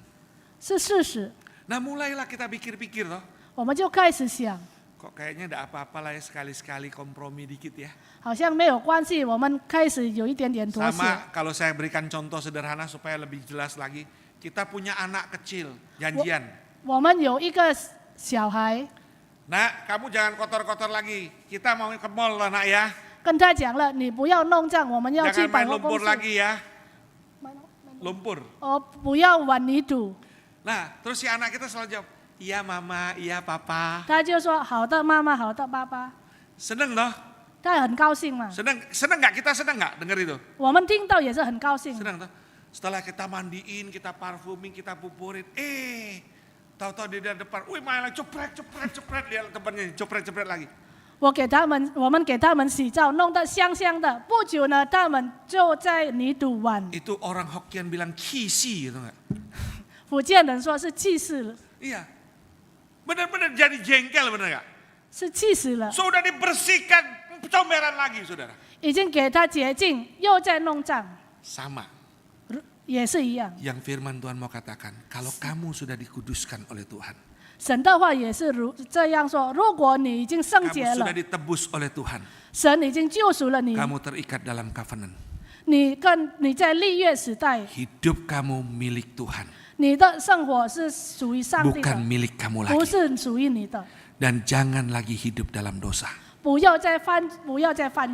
是事实。 Nah, mulailah kita pikir-pikir loh. 我们就开始想， Kok kayaknya enggak apa-apa lah ya sekali-sekali kompromi dikit ya. 好像没有关系，我们开始有一点点妥协。 Sama kalau saya berikan contoh sederhana supaya lebih jelas lagi. Kita punya anak kecil, janjian. 我们有一个小孩， Nah, kamu jangan kotor-kotor lagi. Kita mau ke mall lah nak ya. 跟他讲了，你不要弄脏，我们要去 Jangan 百 main 货公 lumpur 司。 lagi ya. Lumpur. 不要玩泥土。 Nah, terus si anak kita selalu jawab, iya mama, iya papa. 他就说好的妈妈，好的爸爸， Seneng loh. 他很高兴嘛。 Seneng nggak? Kita seneng nggak dengar itu? 我们听到也是很高兴。 Seneng tuh. Setelah kita mandiin, kita parfuming, kita pupurin. Tahu-tahu di depan, wih main lagi, cepret, lihat temannya, cepret lagi. 我们给他们洗澡，弄得香香的。不久呢，他们就在泥土玩。 Itu orang Hokkien bilang kisi gitu nggak? 福建人说是气死了， Iya. Benar-benar jadi jengkel benar nggak? 是气死了， Sudah dibersihkan, comberan lagi saudara. 已经给他洁净，又在弄脏， Sama 也是一样。 yang firman Tuhan mau katakan, kalau kamu sudah dikuduskan oleh Tuhan, 神的话也是这样说：如果你已经圣洁 kamu 了 sudah，ditebus oleh Tuhan, 神已经救赎了你， kamu terikat dalam covenant. 你在立约时代， Hidup kamu milik Tuhan, 你的生活是属于上帝 bukan 的， milik kamu 不 lagi. 是属于你的。 Dan jangan lagi hidup dalam dosa. 不要再犯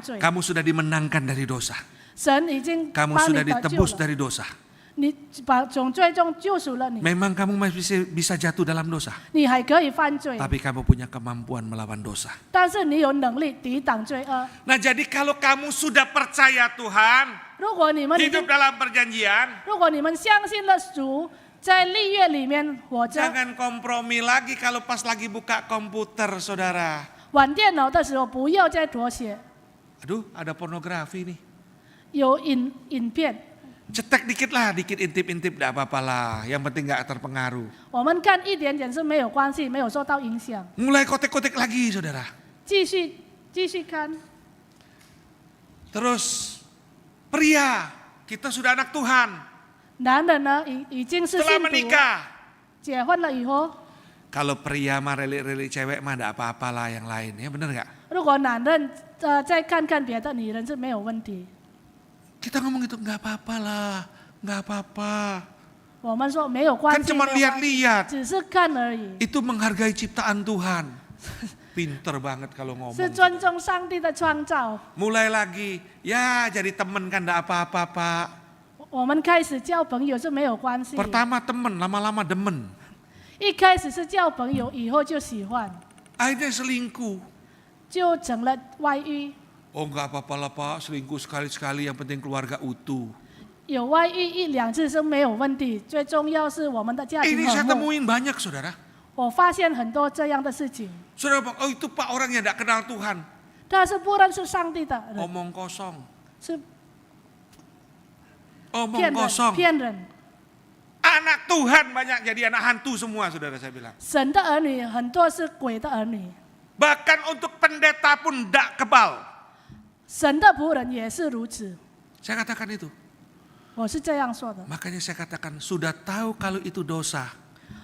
罪。 Kamu sudah dimenangkan dari dosa. 神已经 Kamu 把你 sudah 得救 ditebus 了， dari dosa. 你从最终救赎了你， Memang kamu masih bisa jatuh dalam dosa, 你还可以犯罪， tapi kamu punya kemampuan melawan dosa. 但是你有能力抵挡罪恶。 Nah, jadi kalau kamu sudah percaya Tuhan, 如果你们已经 hidup dalam perjanjian, 如果你们相信了主，在立约里面活着， jangan kompromi lagi kalau pas lagi buka komputer, saudara. 玩电脑的时候不要再妥协。 Aduh, ada pornografi nih. 有影片， Cetek dikit lah, dikit intip-intip, enggak apa-apa lah. Yang penting enggak terpengaruh. 我们看一点点是没有关系，没有受到影响。 Mulai kotek-kotek lagi, saudara. 继续看。 Terus, pria, kita sudah anak Tuhan. 男人呢，已经是 Setelah 信徒， menikah, 结婚了以后， kalau pria mah relik-relik cewek mah enggak apa-apa lah yang lain, ya bener nggak? 如果男人再看看别的女人是没有问题。 Kita ngomong itu nggak apa-apa lah, nggak apa-apa. 我们说没有关 Kan 系， cuma 没有关系 lihat-lihat. 只是看而已， Itu menghargai ciptaan Tuhan. Pinter banget kalau 是 ngomong. 尊重上帝的创造。 Mulai lagi, ya jadi temen kan enggak apa-apa Pak. 我们开始交朋友是没有关系， Pertama temen, lama-lama demen. 一开始是交朋友，以后就喜欢， Akhirnya selingkuh. 就成了外遇。 Oh enggak apa-apa lah Pak, selingkuh sekali-sekali yang penting keluarga utuh. 有外遇1-2次是没有问题，最重要是我们的家庭 Ini 和 saya 睦。 temuin banyak saudara. 我发现很多这样的事情， Saudara bilang, oh itu pak orang yang tidak kenal Tuhan. 他是不认识上帝的人， Omong kosong. 是 Omong 骗人 kosong. 骗人。 Anak Tuhan banyak jadi anak hantu semua saudara saya bilang. 神的儿女很多是鬼的儿女， Bahkan untuk pendeta pun tidak kebal. 神的仆人也是如此。 Saya katakan itu. 我是这样说的。 Makanya saya katakan sudah tahu kalau itu dosa.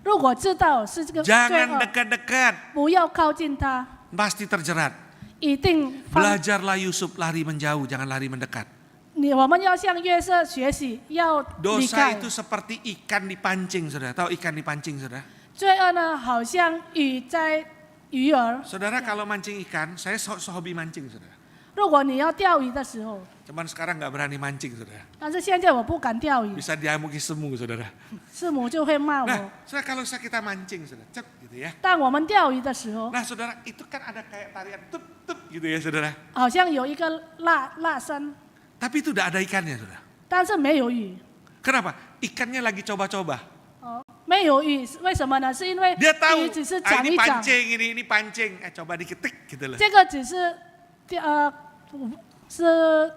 如果知道是这个罪 Jangan 恶， dekat-dekat. 不要靠近他， Pasti terjerat. 一定放 Belajarlah Yusuf lari menjauh, jangan lari mendekat. 我们要向约瑟学习，要离 Dosa 开。 itu seperti ikan dipancing, saudara. Tahu ikan dipancing, saudara? 罪恶呢，好像鱼在鱼儿。 Saudara kalau mancing ikan, saya hobi mancing, saudara. 如果你要钓鱼的时候， Cuman sekarang nggak berani mancing, saudara. 但是现在我不敢钓鱼， Bisa diamuki semu, saudara. 师母就会骂我。 Nah, saudara kalau kita mancing, saudara, cep gitu ya. 当我们钓鱼的时候， Nah, saudara itu kan ada kayak tarian tup tup gitu ya, saudara. 好像有一个蜡绳， Tapi itu udah ada ikannya, saudara. 但是没有鱼。 Kenapa? Ikannya lagi coba-coba. 没有鱼，为什么呢？是因为 Dia tahu, 鱼只是 ah, 长 ini 一长， pancing, ini pancing. Coba diketik gitu loh. 这个只是是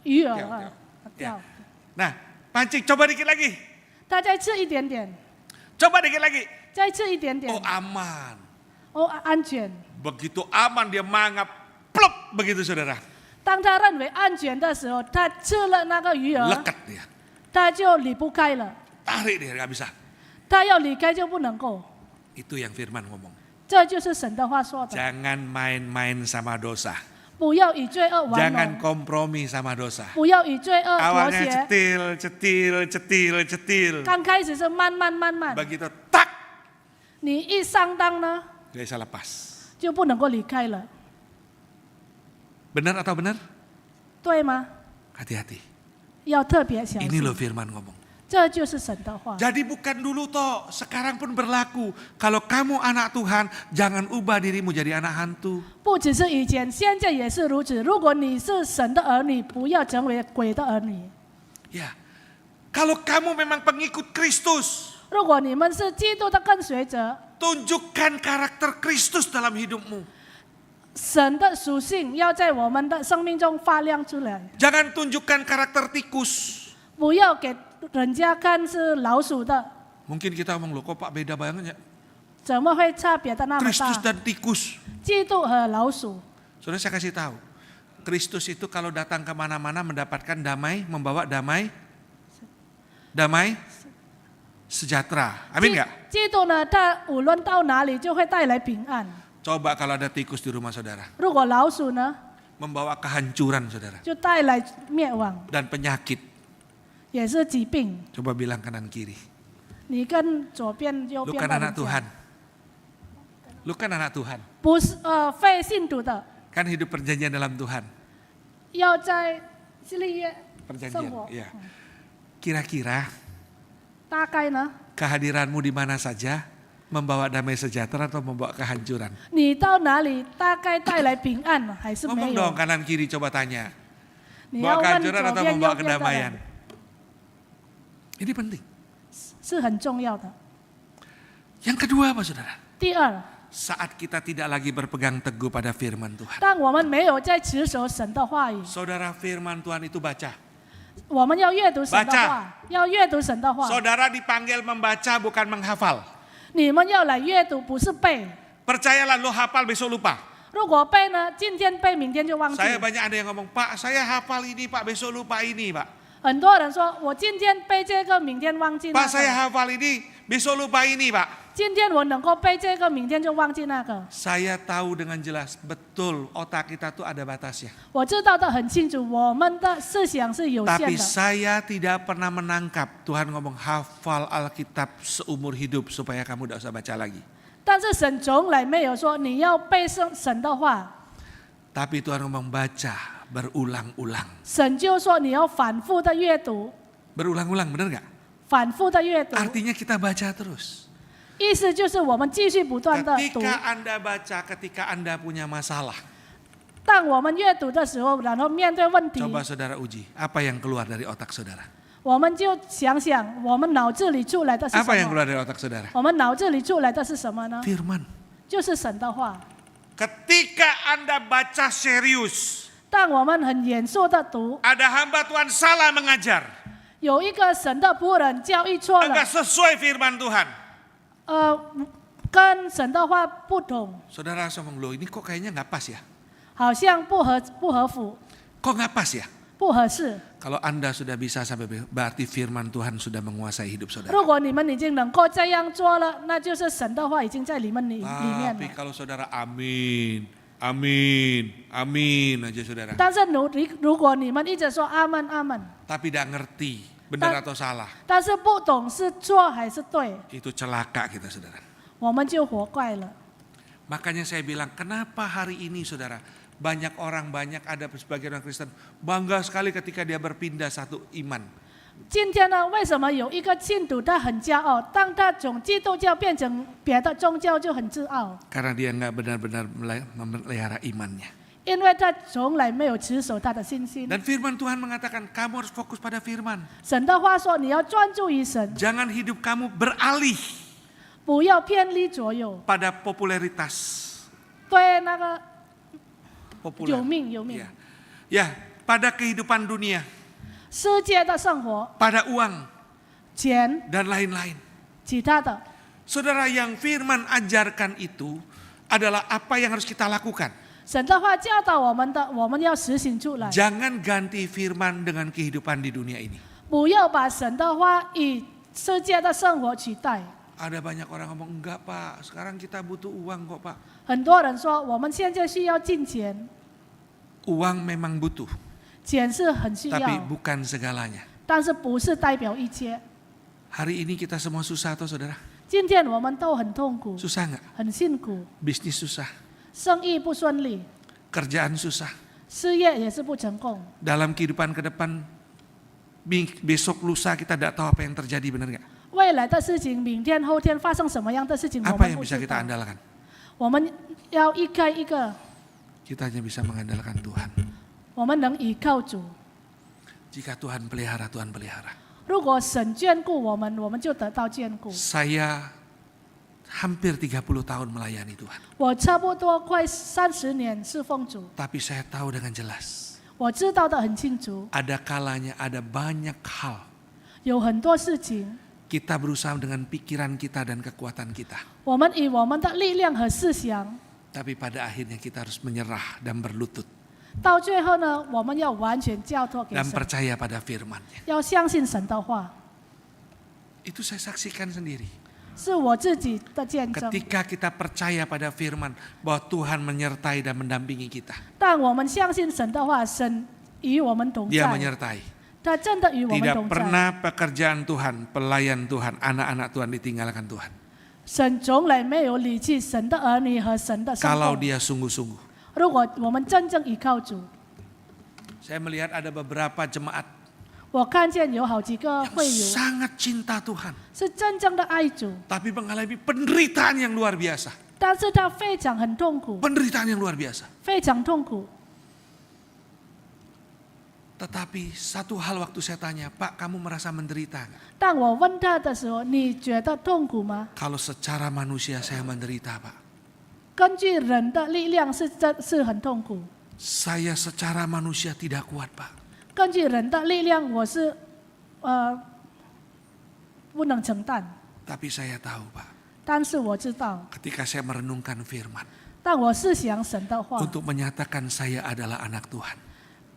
鱼饵钓啊，钓钓。 Nah, pancing, coba dikit lagi. 它再吃一点点， Coba dikit lagi. 再吃一点点 Oh， aman. 哦，安全。 Begitu aman dia mangap, plop begitu saudara. 当他认为安全的时候，他吃了那个鱼饵， Lekat dia. 他就离不开了。 Tarik dia, nggak bisa. 他要离开就不能够， Itu yang Firman ngomong. 这就是神的话说的。 Jangan main-main sama dosa. 不要与罪恶玩 Jangan 弄， kompromi sama dosa. 不要与罪恶妥 Awalnya 协。 cetil, cetil, cetil, cetil. 刚开始是慢慢慢慢， Begitu tak, 你一上当呢， nggak bisa lepas. 就不能够离开了， Benar atau benar? 对吗？ Hati-hati. 要特别小 Ini 心， loh Firman ngomong. 这就是神的话。 Jadi bukan dulu toh, sekarang pun berlaku. Kalau kamu anak Tuhan, jangan ubah dirimu jadi anak hantu. 不只是以前，现在也是如此。如果你是神的儿女，不要成为鬼的儿女。 Ya, kalau kamu memang pengikut Kristus, 如果你们是基督的跟随者， tunjukkan karakter Kristus dalam hidupmu. 神的属性要在我们的生命中发亮出来， Jangan tunjukkan karakter tikus. 不要给人家看是老鼠的， Mungkin kita ngomong loh, kok Pak beda banget ya? 怎么会差别的那么 Kristus 大？ dan tikus. 基督和老鼠， Saudara saya kasih tahu, Kristus itu kalau datang kemana-mana mendapatkan damai, membawa damai sejahtera. Amin nggak? 基督呢，他无论到哪里就会带来平安。 Coba kalau ada tikus di rumah saudara, 如果老鼠呢， membawa kehancuran saudara 就带来灭亡， dan penyakit. 也是疾病。 Coba bilang kanan kiri. 你跟左边、右 Lu 边 kan 的 anak 人讲 Tuhan. Lu kan anak Tuhan. 不是非信徒的， Kan hidup perjanjian dalam Tuhan. 要在立约生 Perjanjian. 活。 Iya. Kira-kira 大概呢， kehadiranmu di mana saja membawa damai sejahtera atau membawa kehancuran? 你到哪里大概带来平安还是没 Ngomong dong 有？ kanan kiri coba tanya. 你 Bawa 要问 kehancuran 左 atau 边、 membawa 右边的 kedamaian? 人， Ini penting. 是很重要的。 Yang kedua apa saudara? 第二， Saat kita tidak lagi berpegang teguh pada firman Tuhan. 当我们没有在持守神的话语， Saudara firman Tuhan itu baca. 我们要阅读神的 Baca 话，要阅读神的话。 Saudara dipanggil membaca bukan menghafal. 你们要来阅读，不是背。 Percayalah lo hafal besok lupa. 如果背呢，今天背，明天就忘记。 Saya banyak ada yang ngomong, Pak saya hafal ini Pak, besok lupa ini Pak. 很多人说我今天背这个，明天忘记那 Pak saya 个。 hafal ini, besok lupa ini Pak. 今天我能够背这个，明天就忘记那个。 Saya tahu dengan jelas, betul otak kita tuh ada batasnya. 我知道的很清楚，我们的思想是有限 Tapi 的。 saya tidak pernah menangkap Tuhan ngomong hafal Alkitab seumur hidup supaya kamu tidak usah baca lagi. 但是神从来没有说你要背神的话， Tapi Tuhan ngomong baca berulang-ulang. 神就说你要反复的阅读， Berulang-ulang, benar nggak? 反复的阅读。 Artinya kita baca terus. 意思就是我们继续不断的读。 Ketika Anda baca, ketika Anda punya masalah, 当我们阅读的时候，然后面对问题， Coba saudara uji, apa yang keluar dari otak saudara? 我们就想想，我们脑子里出来的是什 Apa yang 么？ keluar dari otak saudara? 我们脑子里出来的是什么呢？ Firman. 就是神的话。 Ketika Anda baca serius, 当我们很严肃的读， ada hamba Tuhan salah mengajar, 有一个神的仆人教义错了， enggak sesuai firman Tuhan. 跟神的话不同， Saudara langsung ngomong, loh ini kok kayaknya nggak pas ya? 好像不合符， Kok nggak pas ya? 不合适。 Kalau Anda sudah bisa sampai berarti firman Tuhan sudah menguasai hidup saudara. 如果你们已经能够这样做了，那就是神的话已经在里面了。 Tapi kalau saudara amin, amin, amin aja saudara. 但是如果你们一直说阿门阿门， Tapi tidak ngerti benar atau salah. 但是不懂是错还是对， Itu celaka kita saudara. 我们就活怪了。 Makanya saya bilang kenapa hari ini saudara banyak ada sebagian orang Kristen bangga sekali ketika dia berpindah satu iman. 今天呢，为什么有一个信徒他很骄傲，当他从基督教变成别的宗教就很自傲， Karena dia nggak benar-benar memelihara imannya. 因为他从来没有持守他的信心。 Dan firman Tuhan mengatakan kamu harus fokus pada firman. 神的话说，你要专注于神， Jangan hidup kamu beralih 不要偏离左右， pada popularitas. 对那个 Populer. 有命有命 Ya, pada kehidupan dunia, 世界的生活、 pada uang 钱、 dan lain-lain. 其他的。 Saudara, yang firman ajarkan itu adalah apa yang harus kita lakukan. 神的话教导我们的，我们要实行出来， Jangan ganti firman dengan kehidupan di dunia ini. 不要把神的话以世界的生活取代。 Ada banyak orang ngomong, enggak Pak, sekarang kita butuh uang kok Pak. 很多人说我们现在需要金钱， Uang memang butuh, 钱是很需 tapi 要， bukan segalanya. 但是不是代表一切。 Hari ini kita semua susah atau saudara? 今天我们都很痛苦， Susah nggak? 很辛苦， Bisnis susah, 生意不顺利， kerjaan susah. 事业也是不成功。 Dalam kehidupan ke depan, besok lusa kita tidak tahu apa yang terjadi, benar nggak? 未来的事情，明天后天发生什么样的事情，我 Apa 们 yang 不 bisa 知 kita 道。 andalkan? 我们要一个一个， Kita hanya bisa mengandalkan Tuhan. 我们能依靠主。 Jika Tuhan pelihara, Tuhan pelihara. 如果神眷顾我们，我们就得到眷顾。 Saya hampir 30 tahun melayani Tuhan. 我差不多快30年侍奉主， Tapi saya tahu dengan jelas, 我知道的很清楚， ada kalanya ada banyak hal 有很多事情， kita berusaha dengan pikiran kita dan kekuatan kita. 我们以我们的力量和思想， Tapi pada akhirnya kita harus menyerah dan berlutut 到最后呢，我们要完全交托给 dan 神， percaya pada firman-Nya. 要相信神的话， Itu saya saksikan sendiri. 是我自己的见证。 Ketika kita percaya pada firman bahwa Tuhan menyertai dan mendampingi kita. 但我们相信神的话，神与我们同 Dia 在， menyertai. 他真的与我们 Tidak 同在。 pernah pekerjaan Tuhan, pelayan Tuhan, anak-anak Tuhan ditinggalkan Tuhan. 神从来没有离弃神的儿女和神的生 Kalau 活。 dia sungguh-sungguh. 如果我们真正依靠主， Saya melihat ada beberapa jemaat 我看见有好几个 yang 会友 sangat cinta Tuhan. 是真正的爱主， Tapi mengalami penderitaan yang luar biasa. 但是他非常很痛苦， Penderitaan yang luar biasa. 非常痛苦。 Tetapi satu hal waktu saya tanya, Pak kamu merasa menderita nggak? 当我问他的时候，你觉得痛苦吗？ Kalau secara manusia saya menderita Pak. 根据人的力量是很痛苦， Saya secara manusia tidak kuat Pak. 根据人的力量我是不能承担。 Tapi saya tahu Pak, 但是我知道， ketika saya merenungkan firman. 当我思想神的话， Untuk menyatakan saya adalah anak Tuhan.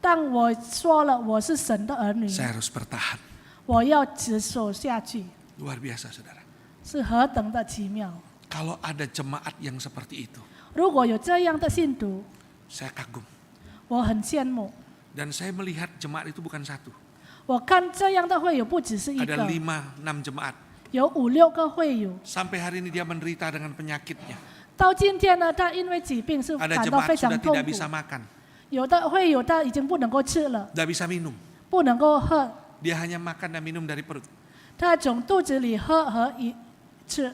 当我说了我是神的儿女， Saya harus bertahan. 我要持守下去， Luar biasa saudara. 是何等的奇妙！ Kalau ada jemaat yang seperti itu, 如果有这样的信徒， saya kagum. 我很羡慕。 Dan saya melihat jemaat itu bukan satu. 我看这样的会友不只是一 Ada 个， 5-6 jemaat. 有5、6个会友。 Sampai hari ini dia menderita dengan penyakitnya. 到今天呢，他因为疾病是 Ada 感到 jemaat 非常 sudah 痛 tidak 苦。 bisa makan, 有的会友他已经不能够吃了， tidak bisa minum. 不能够喝， Dia hanya makan dan minum dari perut. 他从肚子里喝和吃。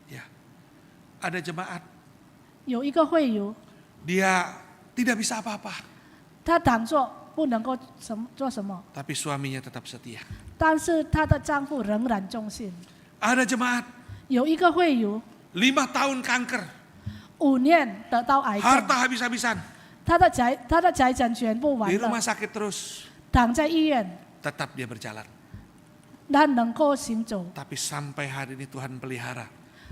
Ya. Ada jemaat, 有一个会友， dia tidak bisa apa-apa. 他挡住不能够做什么， Tapi suaminya tetap setia. 但是她的丈夫仍然忠心。 Ada jemaat 有一个会友 5 tahun kanker, 5年得到癌症， harta habis-habisan, 他的财产全部完 di 了 rumah，sakit terus, 躺在医院， tetap dia berjalan. 他能够行走。 Tapi sampai hari ini Tuhan pelihara.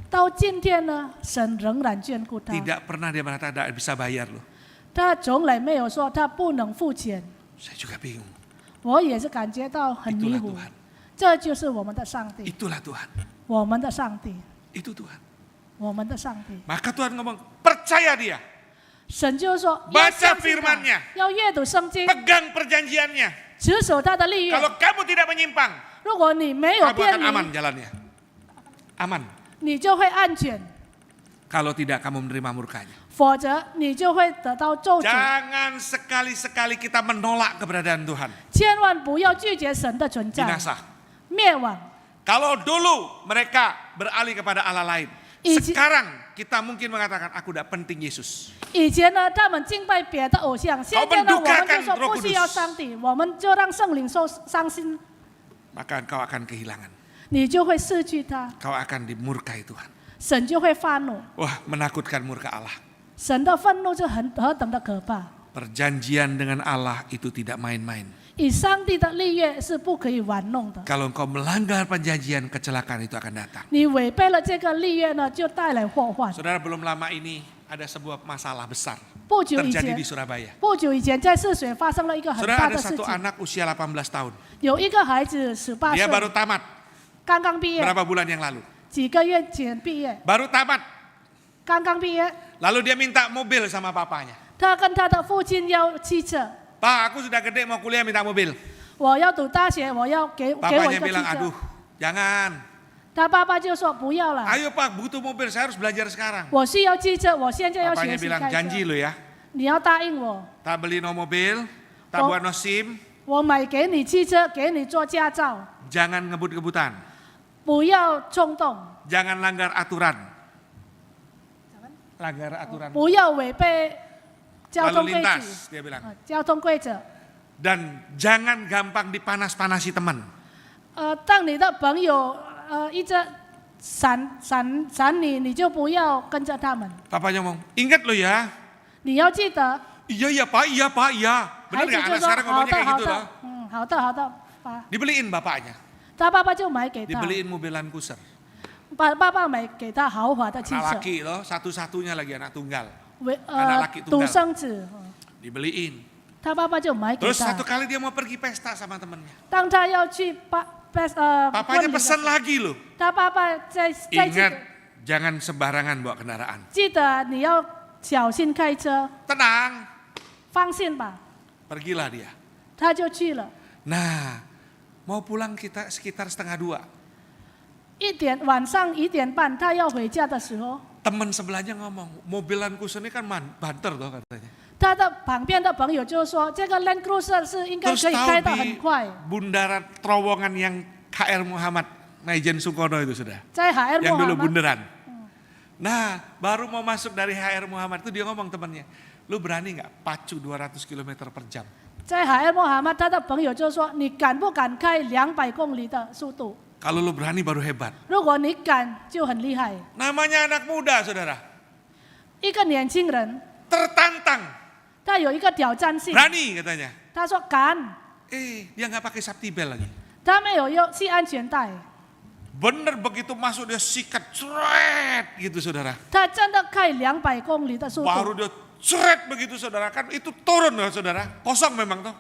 到今天呢，神仍然眷顾他， Tidak pernah dia mengatakan tidak bisa bayar loh. 他从来没有说他不能付钱。 Saya juga bingung. 我也是感觉到很迷 Itulah 糊， Tuhan. 这就是我们的上帝， Itulah Tuhan. 我们的上帝， Itu Tuhan. 我们的上帝。 Maka Tuhan ngomong, percaya dia. 神就是说， Baca 要相信他 firman-nya 要阅读圣经， Pegang perjanjiannya. 持守他的立约。 Kalau kamu tidak menyimpang, 如果你没有 kamu 偏 akan aman 离， jalannya. Aman. 你就会安全； Kalau tidak kamu menerima murkanya. 否则你就会得到咒诅。 Jangan sekali-sekali kita menolak keberadaan Tuhan. 千万不要拒绝神的存在， Binasa. 灭亡。 Kalau dulu mereka beralih kepada Allah lain. Sekarang kita mungkin mengatakan, aku tidak penting Yesus. 以前呢，他们敬拜别的偶像，现在呢，我们就说不需要上帝，我们就让圣灵受伤心， Maka engkau akan kehilangan. 你就会失去他， Kau akan dimurkai Tuhan. 神就会发怒。 Wah, menakutkan murka Allah. 神的愤怒就何等的可怕！ Perjanjian dengan Allah itu tidak main-main. 与上帝的立约是不可以玩弄的。 Kalau engkau melanggar perjanjian, kecelakaan itu akan datang. 你违背了这个立约呢，就带来祸患。 Saudara, belum lama ini ada sebuah masalah besar 不久以 terjadi 前 di，Surabaya. 不久以前在泗水发生了一个很 Saudara, 大 ada 的事 satu 情， anak usia 18 tahun. 有一个孩子18 Dia 岁， baru tamat 刚刚毕业， berapa bulan yang lalu. 几个月前毕业， Baru tamat. 刚刚毕业， Lalu dia minta mobil sama papanya. 他跟他的父亲要汽车， Pak, aku sudah gede mau kuliah minta mobil. 我要读大学，我要给我 Papanya 一个汽 bilang, 车 aduh,。jangan. 他爸爸就说不要了， Ayo Pak, butuh mobil, saya harus belajar sekarang. 我需要汽车，我现在要学 Papanya 习 bilang, 开 janji 车， lo ya. 你要答应我， Tak beli no mobil, tak Oh. buat no SIM, 我买给你汽车，给你做驾照， jangan ngebut-ngebutan, 不要冲动， jangan langgar aturan. Langgar aturan. 不要违背交通 Lalu 规矩， lintas, dia bilang. 交通规则。 Dan jangan gampang dipanas-panasi teman. 当你的朋友一直闪你，你就不要跟着他们。 Papanya ngomong, ingat lo ya. 你要记得， Iya Pak, iya Pak, iya. 孩 Benar 子 nggak 就 anak 说 sekarang 好 ngomongnya 的 kayak 好 gitu 的 loh. 好的好的，爸， Dibeliin bapaknya, 他爸爸就买给他， dibeliin mobil Land Cruiser. 爸爸买给他豪华的汽 Anak 车， laki loh, satu-satunya lagi anak tunggal. 为 anak laki tunggal 独生子， Dibeliin. 他爸爸就买给 Terus 他 satu。kali dia mau pergi pesta sama temennya. 当他要去婚 Papanya 礼的时 pesan 候， lagi loh. 他爸爸在 Ingat, jangan sembarangan bawa kendaraan. 记得你要小心开车， Tenang, 放心吧。 pergilah dia. 他就去了。 Nah, mau pulang kita sekitar 1:30. 晚上1点半，他要回家的时候， Teman sebelahnya ngomong, mobil Land Cruiser ini kan banter tuh katanya. 他的旁边的朋友就说，这个 Land Cruiser 是应该 Terus 可以 tahu 开得 di 很快， bundaran terowongan yang KR Muhammad Maijen Sukono itu sudah. 在海尔 Yang 穆 dulu 罕默 bundaran. Nah, baru mau masuk dari HR Muhammad itu dia ngomong temannya, lu berani nggak pacu 200 km per jam? 在海尔穆罕默，他的朋友就说，你敢不敢开200公里的速度？ Kalau lu berani baru hebat. 如果你敢，就很厉害。 Namanya anak muda, saudara. 一个年轻人， Tertantang, 他有一个挑战性， berani katanya. 他说敢， Dia nggak pakai safety belt lagi. 他没有系安全带， Bener begitu masuk dia sikat, ceret gitu saudara. 他真的开200公里的速 Baru 度， dia ceret begitu saudara, kan itu turun loh saudara, kosong memang tuh.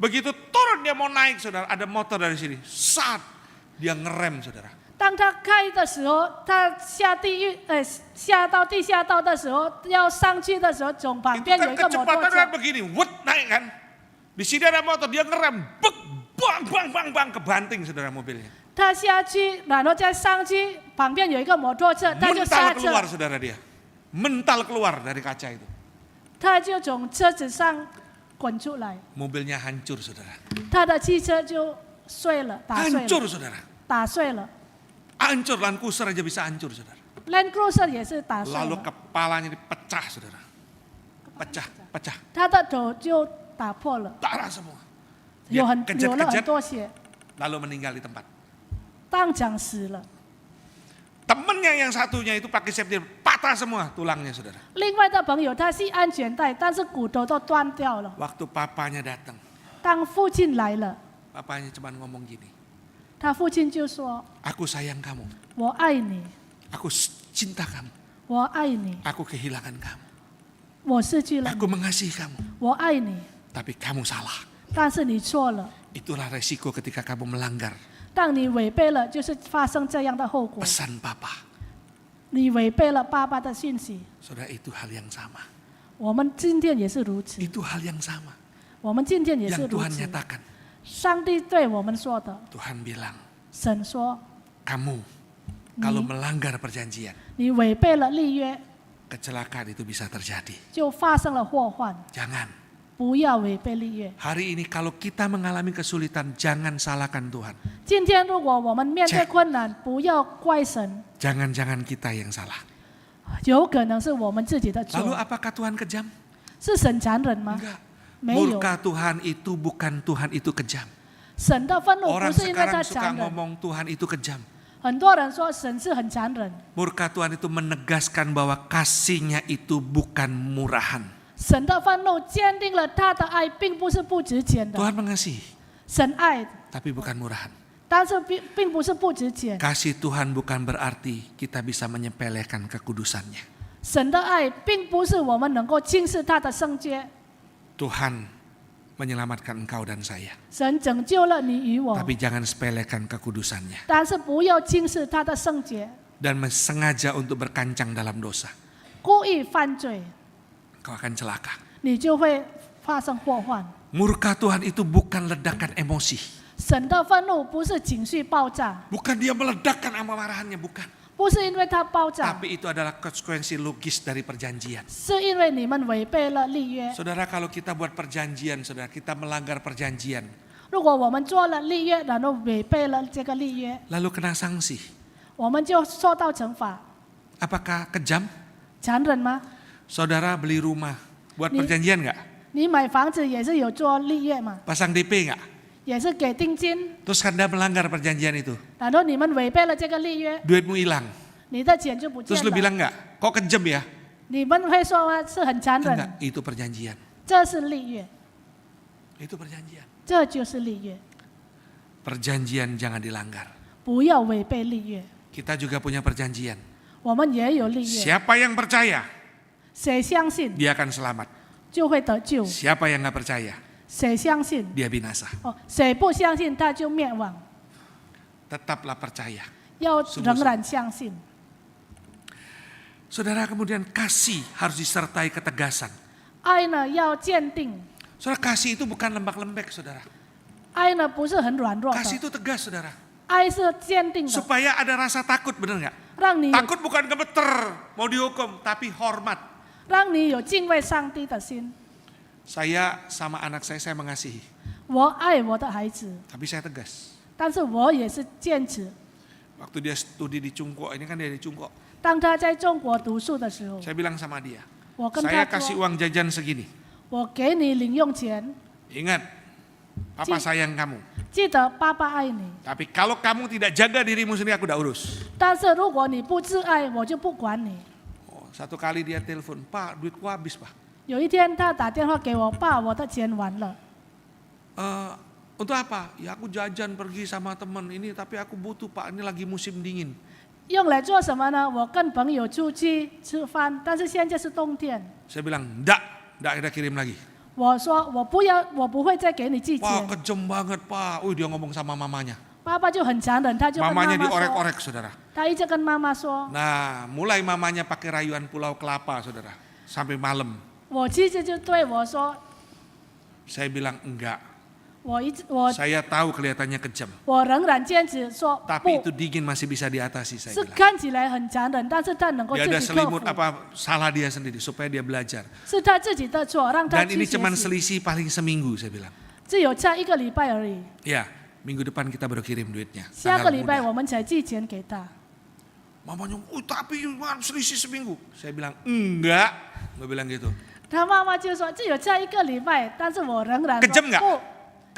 Begitu turun dia mau naik saudara, ada motor dari sini, saat dia ngerem saudara. 当他开的时候，他下到地下道的时候，要上去的时候，从旁 Itu 边有 kan 一个摩托 kecepatan kan 车， begini, wut naik kan. Di sini ada motor, dia ngerem, bek, bang, bang, bang, bang, kebanting saudara mobilnya. 他下去，然后再上去，旁边有一个摩托车，他就 Mental 刹 keluar 车， saudara dia, mental keluar dari kaca itu. 他就从车子上滚出来， Mobilnya hancur saudara, 他的汽车就碎了，打碎 hancur 了， saudara, 打碎了。 hancur, Land Cruiser aja bisa hancur saudara. Land Cruiser 也是打碎 Lalu 了， kepalanya dipecah saudara. pecah. 他的头就打破了， Darah semua. 有 Dia 了很 kejat-kejat 多血， lalu meninggal di tempat. 当场死了。 Temennya yang satunya itu pakai safety patah semua tulangnya saudara. 另外的朋友他系安全带，但是骨头都断掉了。 Waktu papanya datang, 当父亲来了， papanya cuma ngomong gini, 他父亲就说 aku sayang kamu, 我爱你， aku cinta kamu, 我爱你， aku kehilangan kamu, 我失去了 aku 你， mengasihi kamu, 我爱你， tapi kamu salah. 但是你错了。 Itulah resiko ketika kamu melanggar 当你违背了，就是发生这样的后果。 pesan papa. 你违背了爸爸的讯息。 Saudara, itu hal yang sama. 我们今天也是如此， Itu hal yang sama 我们今天也是 yang 如 Tuhan 此。 nyatakan. 上帝对我们说的， Tuhan bilang, 神说 kamu kalau melanggar perjanjian, 你违背了立约， kecelakaan itu bisa terjadi. 就发生了祸患。 Jangan. 不要违背立约。 Hari ini kalau kita mengalami kesulitan, jangan salahkan Tuhan. 今天如果我们面对困难，不要怪神， Jangan-jangan kita yang salah. 有可能是我们自己的 Lalu 错。 apakah Tuhan kejam? 是神残忍吗？ Enggak. 没有， Murka Tuhan itu bukan Tuhan itu kejam. 神的愤怒不 Orang 是因为他 sekarang suka 残忍。 ngomong Tuhan itu kejam. 很多人说神是很残忍， Murka Tuhan itu menegaskan bahwa kasihnya itu bukan murahan. 神的愤怒坚定了他的爱并不是不值钱的。 Tuhan mengasihi, 神爱， tapi bukan murahan. 但是并不是不值钱。 Kasih Tuhan bukan berarti kita bisa menyepelekan kekudusannya. 神的爱并不是我们能够轻视他的圣洁。 Tuhan menyelamatkan engkau dan saya. 神拯救了你与我， Tapi jangan sepelekan kekudusannya. 但是不要轻视他的圣洁， Dan sengaja untuk berkancang dalam dosa. 故意犯罪， Kau akan celaka. 你就会发生祸患。 Murka Tuhan itu bukan ledakan emosi. 神的愤怒不是情绪爆炸， Bukan dia meledakkan amarahnya, bukan. 不是因为它爆炸， Tapi itu adalah konsekuensi logis dari perjanjian. 是因为你们违背了立约。 Saudara, kalau kita buat perjanjian, saudara, kita melanggar perjanjian. 如果我们做了立约，然后违背了这个立约， Lalu kena sanksi. 我们就受到惩罚。 Apakah kejam? 残忍吗？ Saudara beli rumah, buat Nih. perjanjian nggak? 你买房子也是有做立约嘛， Pasang DP nggak? 也是给定金， Terus Anda melanggar perjanjian itu, 然后你们违背了这个立约， duitmu hilang. 你的钱就不见 Terus lu 了。 bilang nggak? Kok kejam ya? 你们会说吗？是很残忍， Enggak, itu perjanjian. 这是立约， Itu perjanjian. 这就是立约， Perjanjian jangan dilanggar. 不要违背立约。 Kita juga punya perjanjian. 我们也有立约， Siapa yang percaya, 谁相信 dia akan selamat. 就会得救， Siapa yang nggak percaya, 谁相信 dia binasa. 哦，谁不相信他就灭亡。 Tetaplah percaya. 要仍然相信。 Saudara, kemudian kasih harus disertai ketegasan. 爱呢要坚定， Saudara, kasih itu bukan lembek-lembek, saudara. 爱呢不是很软弱 Kasih 的， itu tegas, saudara. 爱是坚定的， Supaya ada rasa takut, benar nggak? 让你有 Takut bukan gemeter, mau dihukum, tapi hormat. 让你有敬畏上帝的心。 Saya sama anak saya mengasihi, 我爱我的孩子， tapi saya tegas. 但是我也是坚持。 Waktu dia studi di Cungko, ini kan dia di Cungko. 当他在中国读书的时候， Saya bilang sama dia, 我跟 saya 他 kasih 说， uang jajan segini. 我给你零用钱， Ingat, Papa sayang kamu. 记得爸爸爱你。 Tapi kalau kamu tidak jaga dirimu sendiri, aku udah urus. 但是如果你不自爱，我就不管你。 Oh, satu kali dia telepon, Pak, duitku habis, Pak. 有一天他打电话给我爸，我的钱完了。 Untuk apa? Ya aku jajan pergi sama teman ini, tapi aku butuh, Pak. Ini lagi musim dingin. 用来做什么呢？我跟朋友出去吃饭，但是现在是冬天。 Saya bilang, enggak kita kirim lagi. 我说我不要，我不会再给你寄 Wah 钱。 kejam banget, Pak. Dia ngomong sama mamanya. 爸爸就很残忍，他就跟妈 Mamanya 妈说， diorek-orek, saudara. 他一直跟妈妈说， Nah, mulai mamanya pakai rayuan Pulau Kelapa, saudara. Sampai malam. 我妻子就对我说， Saya bilang, enggak. 我 Saya tahu kelihatannya kejam. 我仍然坚持说 Tapi 不 itu，dingin masih bisa diatasi, saya 是 bilang. 看起来很残忍，但是他能够 Dia 自 ada 己克服 selimut，apa salah dia sendiri supaya dia belajar. 是他自己的错，让他 Dan 去 ini 学 cuman 习。 selisih paling seminggu, saya bilang. 只有差1个礼拜而已， Ya, minggu depan kita baru kirim duitnya. 下个 Tanggal 礼拜 muda. 我们才寄钱给他。 Mamanya, tapi selisih seminggu. Saya bilang, enggak. Gue bilang gitu. 他妈妈就说只有这一个礼拜，但是我仍然 Kejam 说 nggak? 不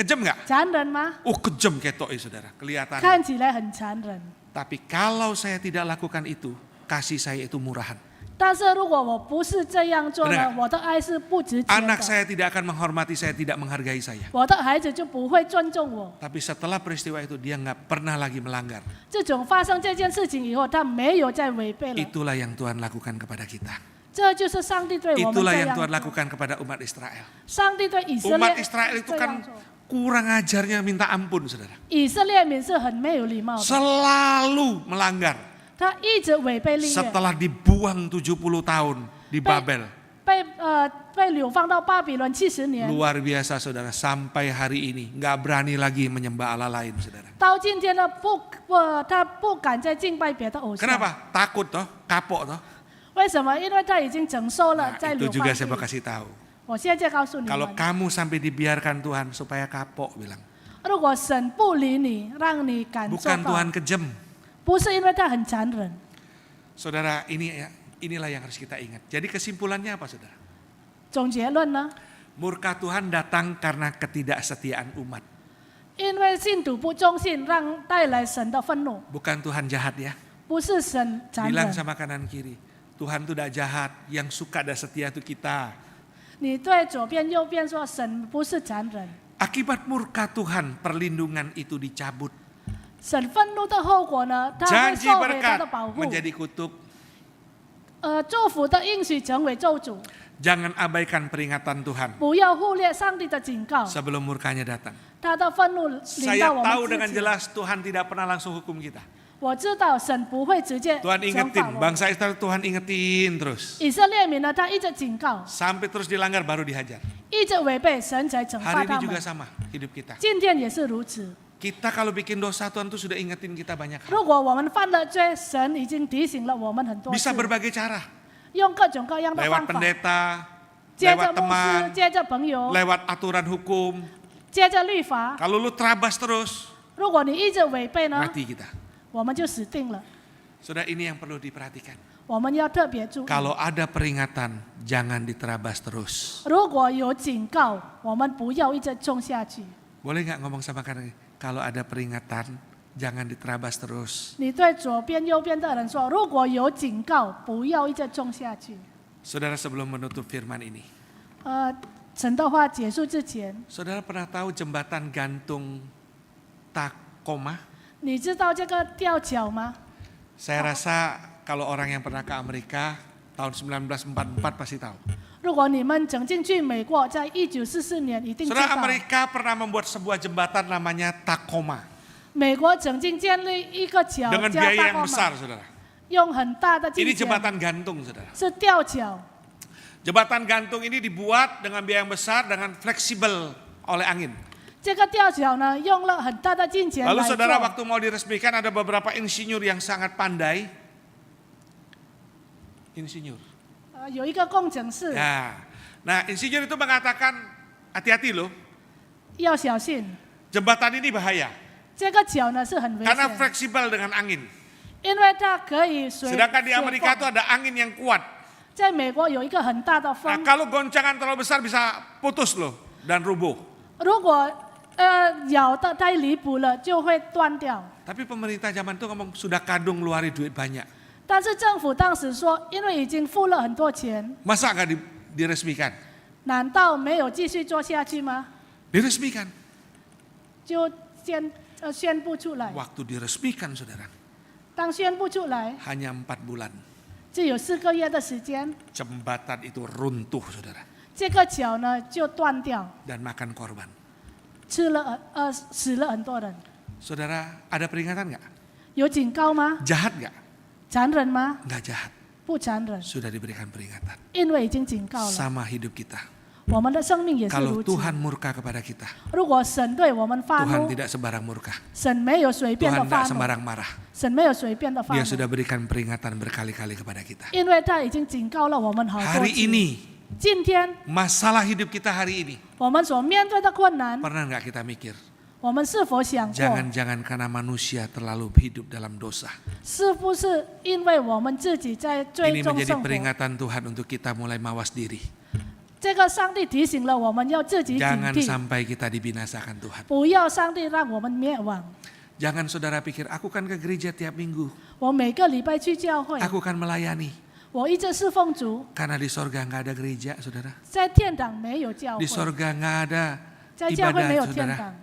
Kejam nggak? 残忍吗？ Oh kejam ketoknya saudara, kelihatan. 看起来很残忍。 Tapi kalau saya tidak lakukan itu, kasih saya itu murahan. 但是如果我不是这样做 Benar 呢，我的爱是不值钱 Anak 的， saya tidak akan menghormati saya, tidak menghargai saya. 我的孩子就不会尊重我。 Tapi setelah peristiwa itu dia nggak pernah lagi melanggar. 这种发生这件事情以后，他没有再违背了， Itulah yang Tuhan lakukan kepada kita. 这就是上帝对我们 Itulah 这 yang 样 Tuhan 做。 lakukan kepada umat Israel. 上帝对以色 Umat 列 Israel itu 这样 kan 做， kurang ajarnya minta ampun saudara. 以色列民是很没有礼貌的， Selalu melanggar. 他一直违背立约， Setelah dibuang 70 tahun di Babel. 被流放到巴比伦70年， Luar biasa saudara, sampai hari ini nggak berani lagi menyembah Allah lain saudara. 到今天呢他不敢再敬拜别的偶像。 Kenapa? Takut toh, kapok toh. 为什么？因为他已经承受了 Nah, 在 itu 流 juga 放 saya mau 地。 kasih tahu. 我现在告诉你 Kalau 们， kamu sampai dibiarkan Tuhan supaya kapok bilang. 如果神不理你，让你感受 Bukan 到， Tuhan kejam. 不是因为他很残忍。 Saudara, inilah yang harus kita ingat. Jadi kesimpulannya apa saudara? 总结论呢？ Murka Tuhan datang karena ketidaksetiaan umat. 因为信徒不忠信，带来神的愤怒， Bukan Tuhan jahat ya. 不是神残 Bilang 忍。 sama kanan kiri. Tuhan itu tidak jahat. Yang suka dan setia itu kita. 你对左边右边说，神不是残忍。 Akibat murka Tuhan, perlindungan itu dicabut. 神愤怒的后果呢？他会 Janji 收回他 berkat 的保护， menjadi kutub. 祝福的应许成为咒诅。 Jangan abaikan peringatan Tuhan 不要忽略上帝的警告， sebelum murkanya datang. 他的愤怒临 Saya 到我 tahu 们 dengan 之前。 jelas Tuhan tidak pernah langsung hukum kita. 我知道神不会直接 Tuhan 惩 ingetin, 罚我们。 bangsa Israel Tuhan ingetin terus. 以色列民呢，他一直警告， Sampai terus dilanggar baru dihajar. 一直违背神才惩罚 Hari 他 ini 们 juga。sama hidup kita. 今天也是如此。 Kita kalau bikin dosa Tuhan tuh sudah ingetin kita banyak hal. 如果我们犯了罪，神已经提醒了我们很多次 Bisa，berbagai cara. 用各种各样的 Lewat 方法， pendeta, 接着 lewat 牧师， teman, 接着朋友， lewat aturan hukum. 接着律法。 Kalau lu terabas terus, 如果你一直违背呢， mati kita. 我们就死定了。 Saudara, ini yang perlu diperhatikan. 我们要特别注意。 Kalau ada peringatan, jangan diterabas terus. 如果有警告，我们不要一直冲下去。 Boleh nggak ngomong sama kanan? Kalau ada peringatan, jangan diterabas terus. 你对左边、右边的人说，如果有警告，不要一直冲下去。 Saudara, sebelum menutup firman ini, 神的话结束之前， saudara pernah tahu jembatan gantung Tacoma? 你知道这个吊桥吗？ Saya rasa kalau orang yang pernah ke Amerika tahun 1944 pasti tahu. 如果你们曾经去美国，在1944年一定知 Saudara, 道， Amerika pernah membuat sebuah jembatan namanya Tacoma 美国曾经建立一个桥 dengan 叫 biaya 大 yang 光 besar, 马， saudara. 用很大的 Ini 金钱， jembatan gantung, saudara. 是吊桥。 Jembatan gantung ini dibuat dengan biaya yang besar, dengan fleksibel oleh angin. 这个吊桥呢，用了很大的金钱 Lalu 来 saudara 做。 waktu mau diresmikan ada beberapa insinyur yang sangat pandai. Insinyur. 有一个工程师 Ya. Nah, insinyur itu mengatakan hati-hati loh, 要小心， jembatan ini bahaya 这个桥呢是很危 karena 险， fleksibel dengan angin. 因为它可以随 Sedangkan di 随 Amerika 风 itu ada angin yang kuat. 在美国有一个很大的 Nah, 风， kalau goncangan terlalu besar bisa putus loh dan rubuh. 如果咬的太离谱了，就会断掉。 Tapi pemerintah zaman itu ngomong sudah kadung ngeluarin duit banyak. 但是政府当时说，因为已经付了很多钱， Masa nggak diresmikan? 难道没有继续做下去吗？ Diresmikan. 就宣布出来。 Waktu diresmikan saudara, 当宣布出来， hanya 4 bulan. 只有4个月的时间， Jembatan itu runtuh saudara 这个桥呢就断掉， dan makan korban. 死了很多人。 Saudara, ada peringatan nggak? 有警告吗？ Jahat nggak? 残忍吗？ Nggak jahat. 不残忍， Sudah diberikan peringatan. 因为已经警告了。 Sama hidup kita. 我们的生命也是 Kalau 如此。 Tuhan murka kepada kita, 如果神对我们发 Tuhan 怒， tidak sembarang murka. 神没有随便的 Tuhan 发 tidak 怒， sembarang marah. 神没有随便的发 Dia 怒， sudah berikan peringatan berkali-kali kepada kita. 因为他已经警告了我们好多 Hari 次。 ini, 今天 masalah hidup kita hari ini, 我们所面对的困难， pernah nggak kita mikir? 我们是否想过， Jangan-jangan karena manusia terlalu hidup dalam dosa. 是不是因为我们自己在最 Ini 终 menjadi 生活？ peringatan Tuhan untuk kita mulai mawas diri. 这个上帝提醒了我们要自己警 Jangan 惕， sampai kita dibinasakan Tuhan. 不要上帝让我们灭亡。 Jangan saudara pikir, aku kan ke gereja tiap minggu, 我每个礼拜去教会， aku kan melayani. 我一直侍奉主， Karena di sorga nggak ada gereja, saudara. 在天堂没有教 Di 会， sorga nggak ada 在教会没有 ibadat, 天 saudara. 堂。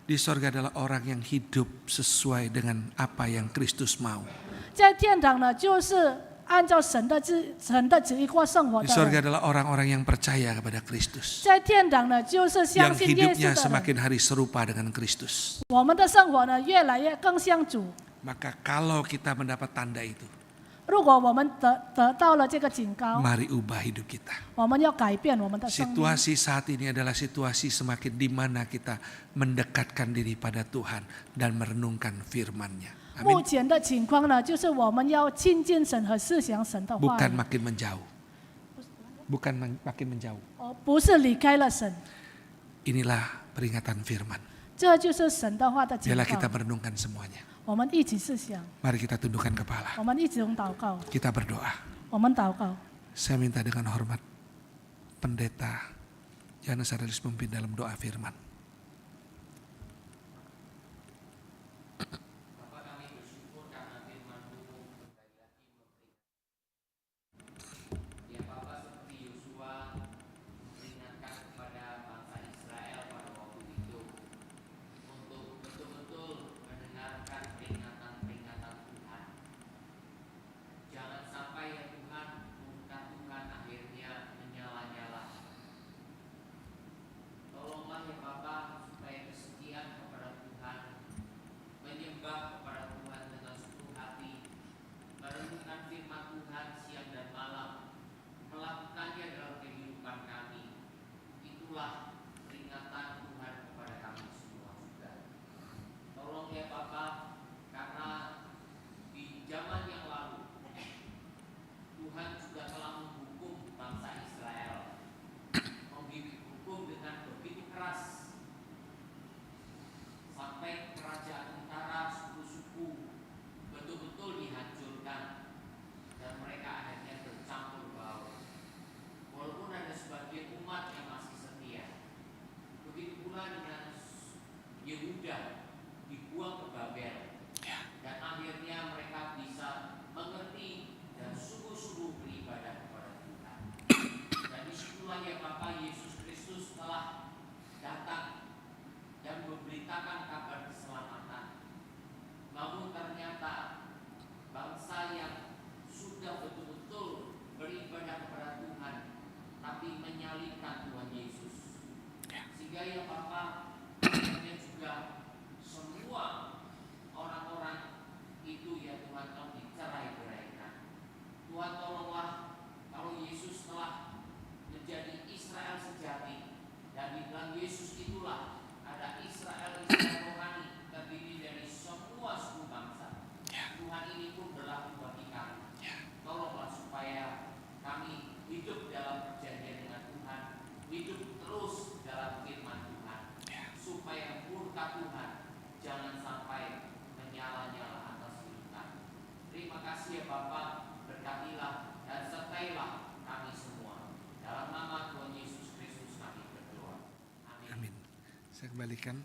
Di sorga adalah orang yang hidup sesuai dengan apa yang Kristus mau. 在天堂呢，就是按照神的旨意过生活 Di 的 sorga 人。 adalah orang-orang yang percaya kepada Kristus. 在天堂呢，就是相 Yang 信耶稣 hidupnya 的人。 semakin hari serupa dengan Kristus. 我们的生活呢，越来越更像主。 Maka kalau kita mendapat tanda itu, 如果我们得到了这个警告， mari ubah hidup kita. 我们要改变我们的生命。 Situasi saat ini adalah situasi semakin di mana kita mendekatkan diri pada Tuhan dan merenungkan firman-Nya. 目 Amin. 前的情况呢，就是我们要亲近神和思想神的话 Bukan 语， makin menjauh. Bukan makin menjauh. 不是离开了神。 Inilah peringatan firman. 这就是神的话的警 Biarlah kita 告。 merenungkan semuanya. 我们一起思想， Mari kita tundukkan kepala. 我们一起用祷告， Kita berdoa. 我们祷告。 Saya minta dengan hormat pendeta Yohanes Arelis memimpin dalam doa firman. Saya kembalikan.